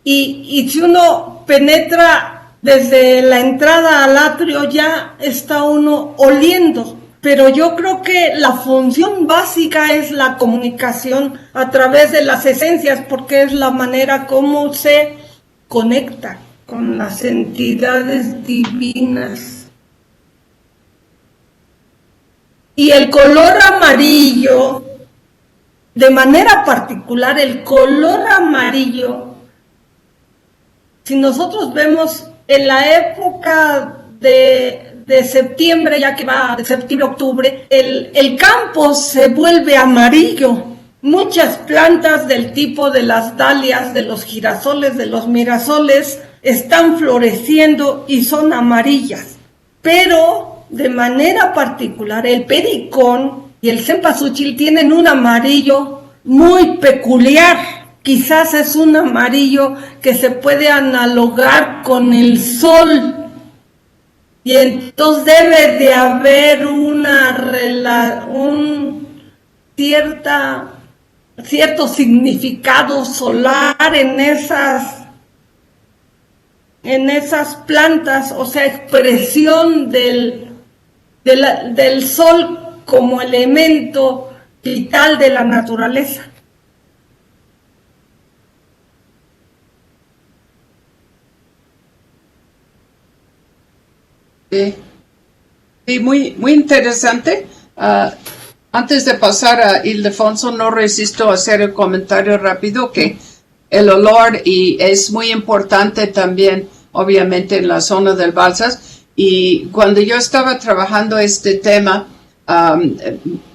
y si uno penetra desde la entrada al atrio ya está uno oliendo. Pero yo creo que la función básica es la comunicación a través de las esencias, porque es la manera como se conecta con las entidades divinas. Y el color amarillo, de manera particular, el color amarillo, si nosotros vemos en la época de septiembre, ya que va de septiembre a octubre, el campo se vuelve amarillo. Muchas plantas del tipo de las dalias, de los girasoles, de los mirasoles, están floreciendo y son amarillas. Pero de manera particular el pericón y el cempasúchil tienen un amarillo muy peculiar. Quizás es un amarillo que se puede analogar con el sol. Y entonces debe de haber un cierto significado solar en esas plantas, o sea, expresión del sol como elemento vital de la naturaleza. Sí, muy interesante. Antes de pasar a Ildefonso, no resisto a hacer el comentario rápido que el olor y es muy importante también, obviamente, en la zona del Balsas. Y cuando yo estaba trabajando este tema,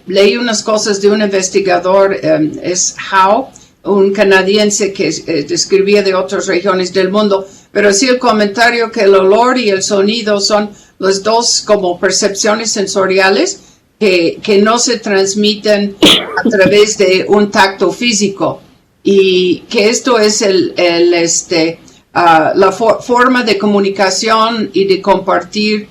leí unas cosas de un investigador, es Howe, un canadiense que escribía de otras regiones del mundo, pero sí el comentario que el olor y el sonido son los dos como percepciones sensoriales que no se transmiten a través de un tacto físico, y que esto es la forma de comunicación y de compartir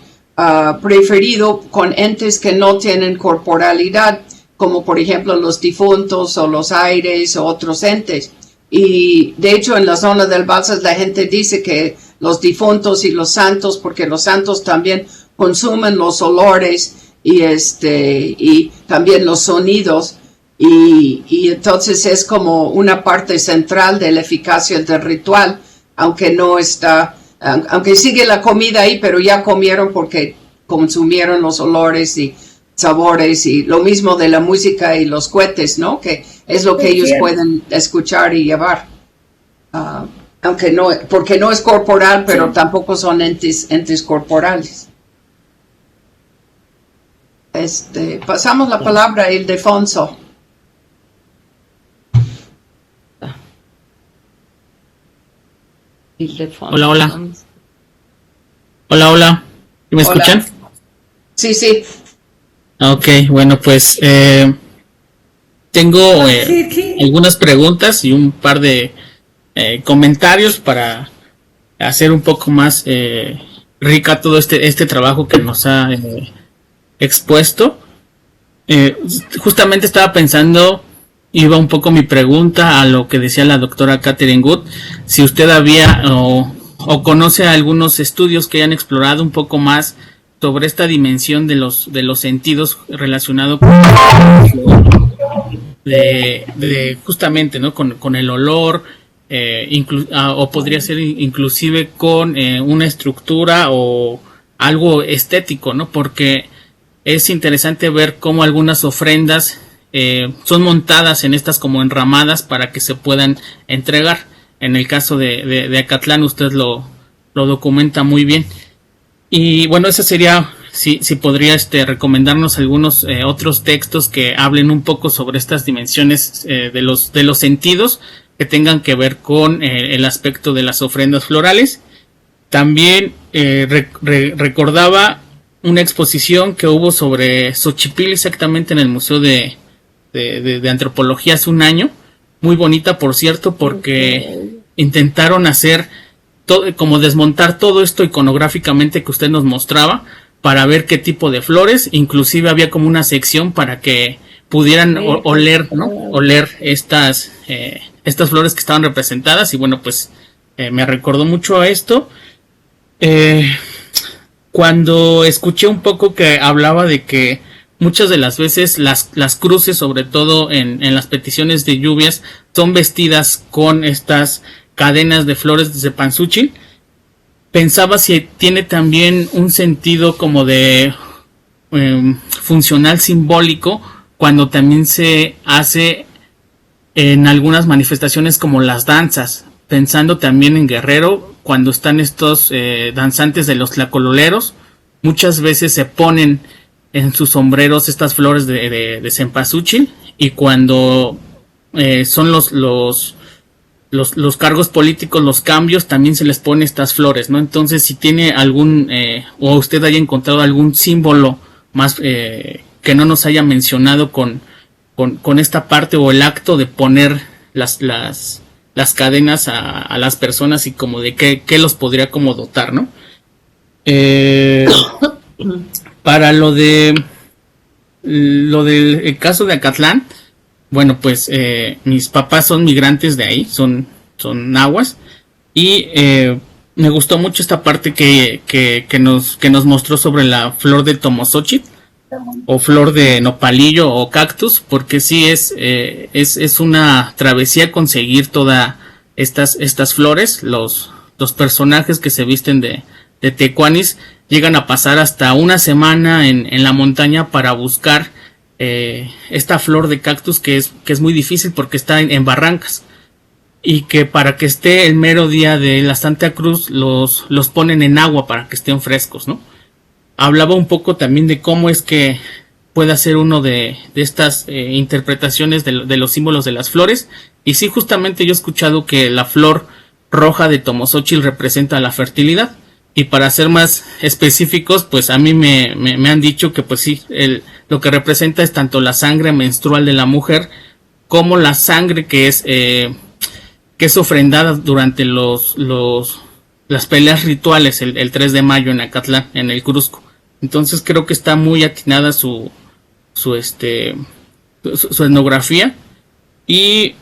preferido con entes que no tienen corporalidad, como por ejemplo los difuntos o los aires o otros entes. Y de hecho en la zona del Balsas la gente dice que los difuntos y los santos, porque los santos también consumen los olores y también los sonidos, y entonces es como una parte central de la eficacia del ritual, aunque sigue la comida ahí, pero ya comieron porque consumieron los olores y sabores, y lo mismo de la música y los cohetes, ¿no? Que es lo que ellos pueden escuchar y llevar. Aunque no, porque no es corporal, pero tampoco son entes corporales. Pasamos la palabra a Ildefonso. Hola. Hola. ¿Me escuchan? Sí. Ok, bueno, pues tengo algunas preguntas y un par de comentarios para hacer un poco más rica todo este trabajo que nos ha expuesto. Justamente estaba pensando, iba un poco mi pregunta a lo que decía la doctora Catherine Good, si usted había o conoce algunos estudios que hayan explorado un poco más sobre esta dimensión de los sentidos relacionado con justamente, ¿no? con el olor, o podría ser inclusive con una estructura o algo estético, ¿no? Porque es interesante ver cómo algunas ofrendas son montadas en estas como enramadas para que se puedan entregar. En el caso de Acatlán usted lo documenta muy bien. Y bueno, eso sería, si podría recomendarnos algunos otros textos que hablen un poco sobre estas dimensiones de los sentidos que tengan que ver con el aspecto de las ofrendas florales. También recordaba una exposición que hubo sobre Xochipilli exactamente en el Museo de Antropología hace un año, muy bonita por cierto, porque intentaron hacer como desmontar todo esto iconográficamente que usted nos mostraba para ver qué tipo de flores, inclusive había como una sección para que pudieran oler, ¿no? Oler estas flores que estaban representadas, y bueno, pues me recordó mucho a esto. Cuando escuché un poco que hablaba de que muchas de las veces las cruces, sobre todo en las peticiones de lluvias, son vestidas con estas cadenas de flores de cempasúchil, pensaba si tiene también un sentido como de funcional simbólico cuando también se hace en algunas manifestaciones como las danzas, pensando también en Guerrero, cuando están estos danzantes de los tlacololeros, muchas veces se ponen en sus sombreros estas flores de cempasúchil, y cuando son los cargos políticos, los cambios, también se les pone estas flores, ¿no? Entonces, si tiene algún, o usted haya encontrado algún símbolo más que no nos haya mencionado con esta parte o el acto de poner las cadenas a las personas y como de qué los podría como dotar, ¿no? Para lo del caso de Acatlán, bueno, pues mis papás son migrantes de ahí, son nahuas, y me gustó mucho esta parte que nos mostró sobre la flor de tomosóchil o flor de nopalillo o cactus, porque sí es una travesía conseguir todas estas flores. Los personajes que se visten de tecuanis llegan a pasar hasta una semana en la montaña para buscar esta flor de cactus que es muy difícil porque está en barrancas, y que para que esté el mero día de la Santa Cruz los ponen en agua para que estén frescos, ¿no? Hablaba un poco también de cómo es que puede hacer uno de estas interpretaciones de los símbolos de las flores, y sí, justamente yo he escuchado que la flor roja de tomosóchil representa la fertilidad, y para ser más específicos, pues a mí me han dicho que pues sí, lo que representa es tanto la sangre menstrual de la mujer como la sangre que es ofrendada durante las peleas rituales el 3 de mayo en Acatlán, en el Cruzco. Entonces creo que está muy atinada su etnografía. Y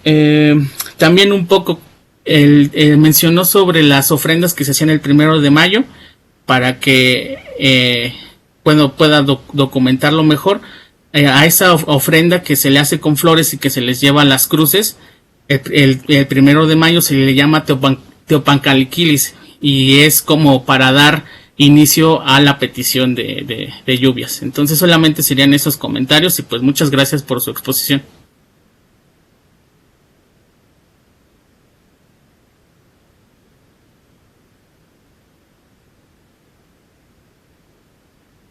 también un poco mencionó sobre las ofrendas que se hacían el 1 de mayo para que pueda documentarlo mejor. A esa ofrenda que se le hace con flores y que se les lleva a las cruces, el 1 de mayo se le llama Teopancaliquilis, y es como para dar inicio a la petición de lluvias. Entonces solamente serían esos comentarios, y pues muchas gracias por su exposición.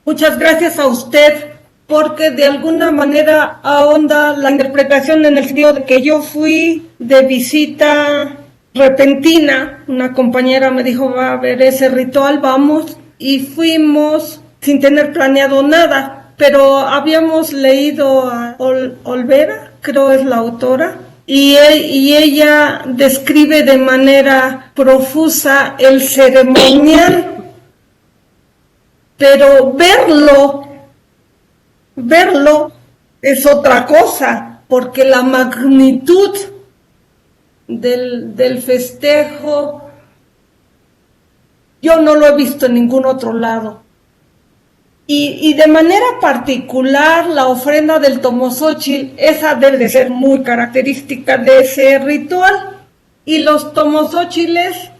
Muchas gracias a usted, porque de alguna manera ahonda la interpretación en el sentido de que yo fui de visita repentina. Una compañera me dijo, va a haber ese ritual, vamos, y fuimos sin tener planeado nada, pero habíamos leído a Olvera, creo es la autora, y ella describe de manera profusa el ceremonial, pero verlo es otra cosa, porque la magnitud del festejo yo no lo he visto en ningún otro lado. Y de manera particular la ofrenda del tomosóchil, esa debe de ser muy característica de ese ritual. Y los tomosóchiles,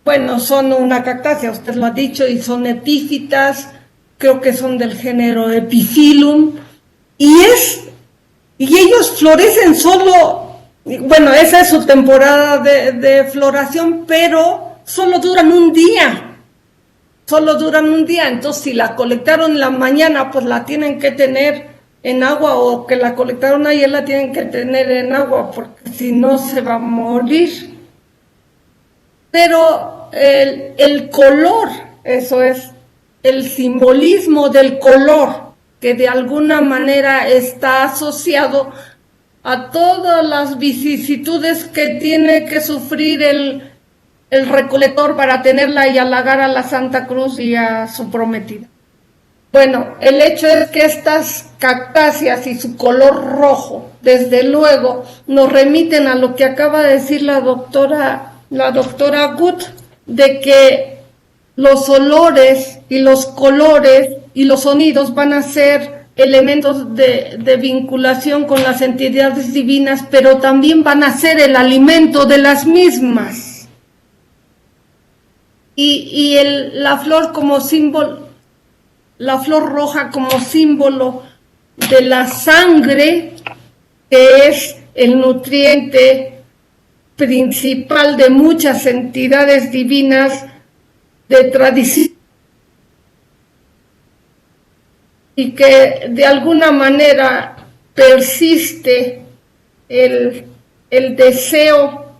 bueno, son una cactácea, usted lo ha dicho, y son epífitas, creo que son del género Epiphyllum, y ellos florecen solo, bueno, esa es su temporada de floración, pero solo duran un día, entonces si la colectaron en la mañana, pues la tienen que tener en agua, o que la colectaron ayer la tienen que tener en agua, porque si no se va a morir. Pero el color, eso es, el simbolismo del color, que de alguna manera está asociado a todas las vicisitudes que tiene que sufrir el recolector para tenerla y halagar a la Santa Cruz y a su prometida. Bueno, el hecho es que estas cactáceas y su color rojo, desde luego, nos remiten a lo que acaba de decir la doctora Gut, de que los olores y los colores y los sonidos van a ser elementos de vinculación con las entidades divinas, pero también van a ser el alimento de las mismas. Y la flor como símbolo, la flor roja como símbolo de la sangre, que es el nutriente principal de muchas entidades divinas de tradición, y que de alguna manera persiste el deseo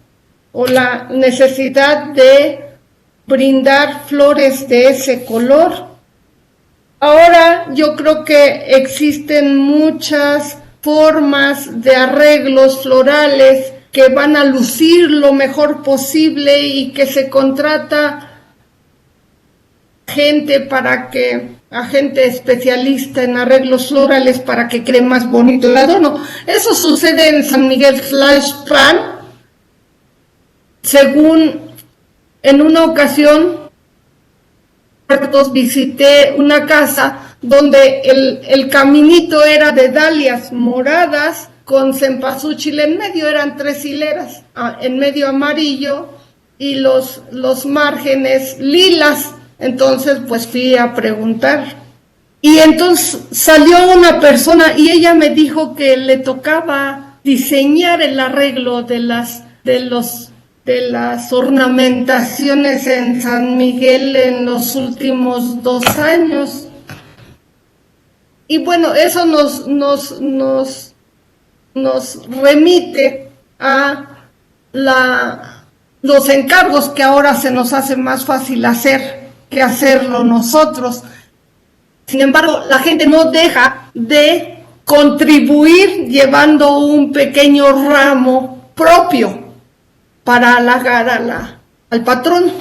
o la necesidad de brindar flores de ese color Ahora yo creo que existen muchas formas de arreglos florales que van a lucir lo mejor posible y que se contrata gente especialista en arreglos florales para que cree más bonito el adorno. Eso sucede en San Miguel Tlaxpan. Según en una ocasión visité una casa donde el caminito era de dalias moradas con cempasúchil en medio, eran 3 hileras, en medio amarillo y los márgenes lilas. Entonces pues fui a preguntar y entonces salió una persona y ella me dijo que le tocaba diseñar el arreglo de las ornamentaciones en San Miguel en los últimos 2 años. Y bueno, eso nos remite a los encargos que ahora se nos hace más fácil hacer que hacerlo nosotros. Sin embargo, la gente no deja de contribuir llevando un pequeño ramo propio para halagar al patrón.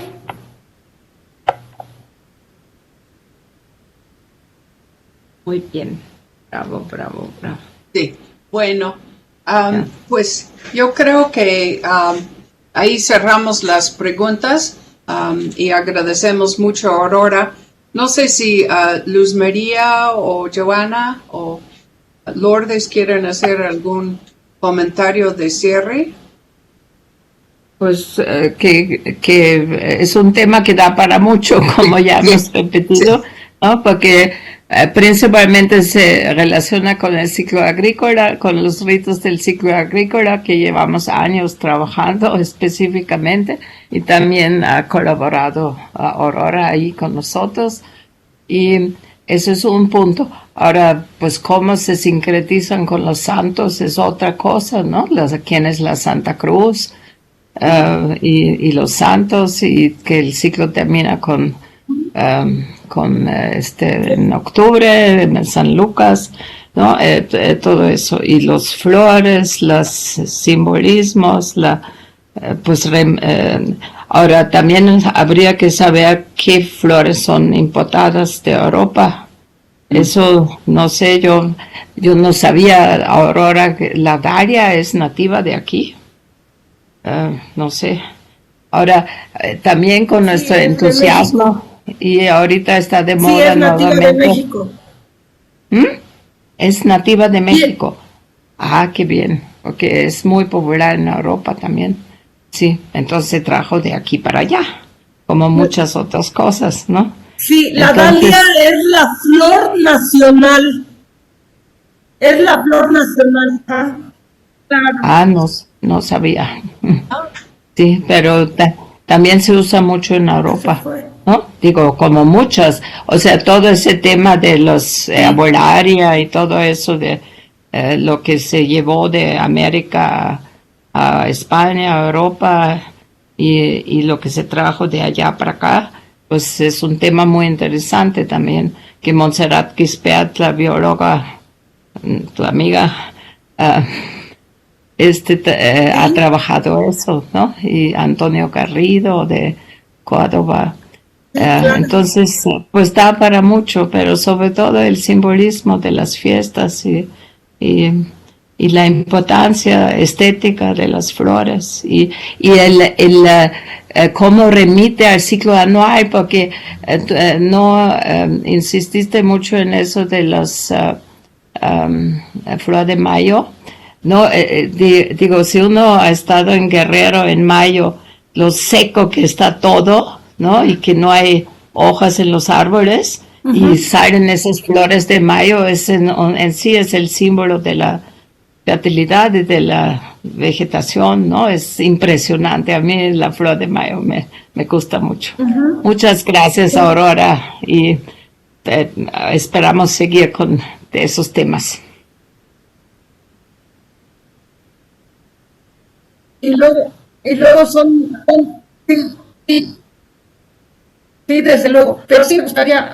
Muy bien, bravo. Sí, bueno, pues yo creo que ahí cerramos las preguntas y agradecemos mucho a Aurora. No sé si Luz María o Joana o Lourdes quieren hacer algún comentario de cierre. Pues que es un tema que da para mucho, como ya hemos repetido, ¿no? Porque principalmente se relaciona con el ciclo agrícola, con los ritos del ciclo agrícola que llevamos años trabajando específicamente, y también ha colaborado Aurora ahí con nosotros, y eso es un punto. Ahora, pues cómo se sincretizan con los santos es otra cosa, ¿no? ¿Quién es la Santa Cruz? Y los santos, y que el ciclo termina en octubre, en San Lucas, ¿no? Todo eso, y los flores, los simbolismos, ahora también habría que saber qué flores son importadas de Europa. Eso no sé, yo no sabía, Aurora, que la dalia es nativa de aquí. No sé. Ahora, también con nuestro entusiasmo, y ahorita está de moda. Sí, es nativa de México. Es nativa de México. Ah, qué bien, porque es muy popular en Europa también. Sí, entonces se trajo de aquí para allá, como muchas otras cosas, ¿no? Sí, la dalia es la flor nacional. Es la flor nacional. Claro. No sabía. Sí, pero también se usa mucho en Europa, ¿no? Digo, como muchas. O sea, todo ese tema de los arbolaria y todo eso de lo que se llevó de América a España, a Europa, y lo que se trajo de allá para acá, pues es un tema muy interesante también, que Montserrat Quispeat, la bióloga, tu amiga, ha trabajado eso, ¿no? Y Antonio Garrido de Córdoba. Claro. Entonces, pues da para mucho, pero sobre todo el simbolismo de las fiestas y la importancia estética de las flores y cómo remite al ciclo anual, porque no insististe mucho en eso de las flores de mayo. No, digo, si uno ha estado en Guerrero en mayo, lo seco que está todo, ¿no? Y que no hay hojas en los árboles, y salen esas flores de mayo, en sí es el símbolo de la fertilidad y de la vegetación, ¿no? Es impresionante. A mí la flor de mayo me gusta mucho. Muchas gracias, Aurora, y esperamos seguir con esos temas. Y luego son Sí, desde luego, pero sí me gustaría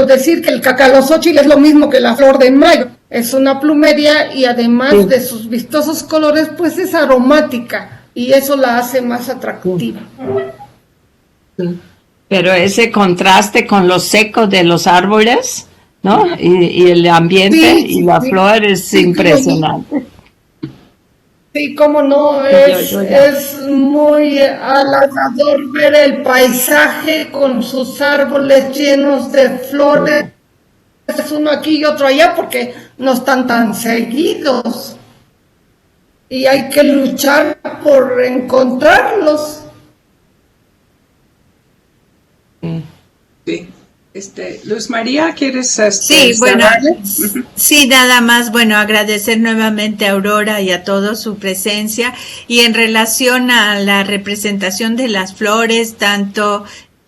decir que el cacalozóchil es lo mismo que la flor de mayo. Es una plumeria y además de sus vistosos colores, pues es aromática y eso la hace más atractiva. Pero ese contraste con lo seco de los árboles, ¿no? Y el ambiente y la flor es impresionante. Sí, cómo no, es muy halagador ver el paisaje con sus árboles llenos de flores. Es uno aquí y otro allá porque no están tan seguidos. Y hay que luchar por encontrarlos. Sí. Luz María, ¿quieres sí, bueno, sí, nada más, bueno, agradecer nuevamente a Aurora y a todos su presencia y en relación a la representación de las flores, tanto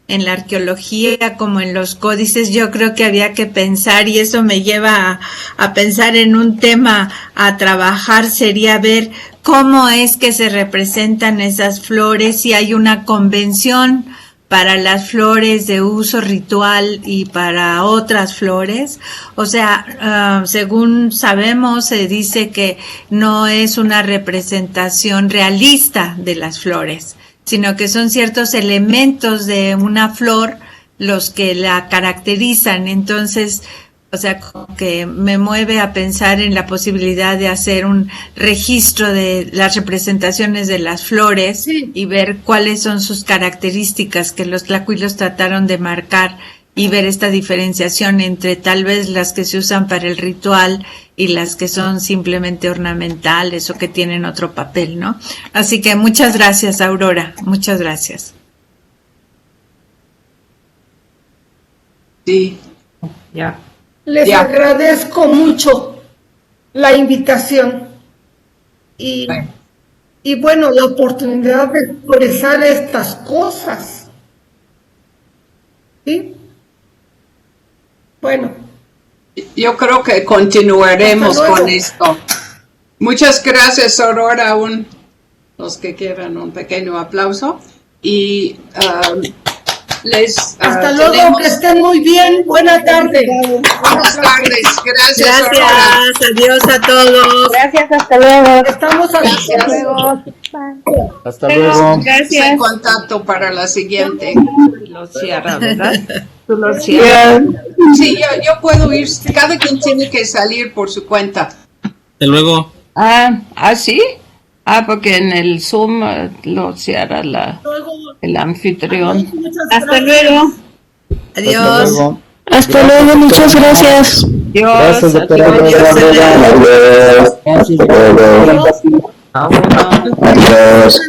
en la arqueología como en los códices, yo creo que había que pensar, y eso me lleva a pensar en un tema a trabajar, sería ver cómo es que se representan esas flores, si hay una convención para las flores de uso ritual y para otras flores. O sea, según sabemos, se dice que no es una representación realista de las flores, sino que son ciertos elementos de una flor los que la caracterizan. Entonces, o sea, como que me mueve a pensar en la posibilidad de hacer un registro de las representaciones de las flores y ver cuáles son sus características que los tlacuilos trataron de marcar y ver esta diferenciación entre tal vez las que se usan para el ritual y las que son simplemente ornamentales o que tienen otro papel, ¿no? Así que muchas gracias, Aurora, muchas gracias. Sí, ya. Les agradezco mucho la invitación y bueno, la oportunidad de expresar estas cosas. ¿Sí? Bueno. Yo creo que continuaremos con esto. Muchas gracias, Aurora. Los que quieran un pequeño aplauso. Y hasta luego, que estén muy bien. Buenas tardes. Buenas tardes. Gracias. Gracias. Adiós a todos. Gracias, hasta luego. Estamos Hasta luego. Hasta luego. Gracias. En contacto para la siguiente. Lo cierra, ¿verdad? Tú lo cierras. Sí, yo puedo ir. Cada quien tiene que salir por su cuenta. Hasta luego. ¿Sí? Porque en el Zoom lo cierra el anfitrión. Hasta luego. Adiós. Hasta luego, muchas gracias. Gracias, doctora. Adiós. Adiós. Adiós.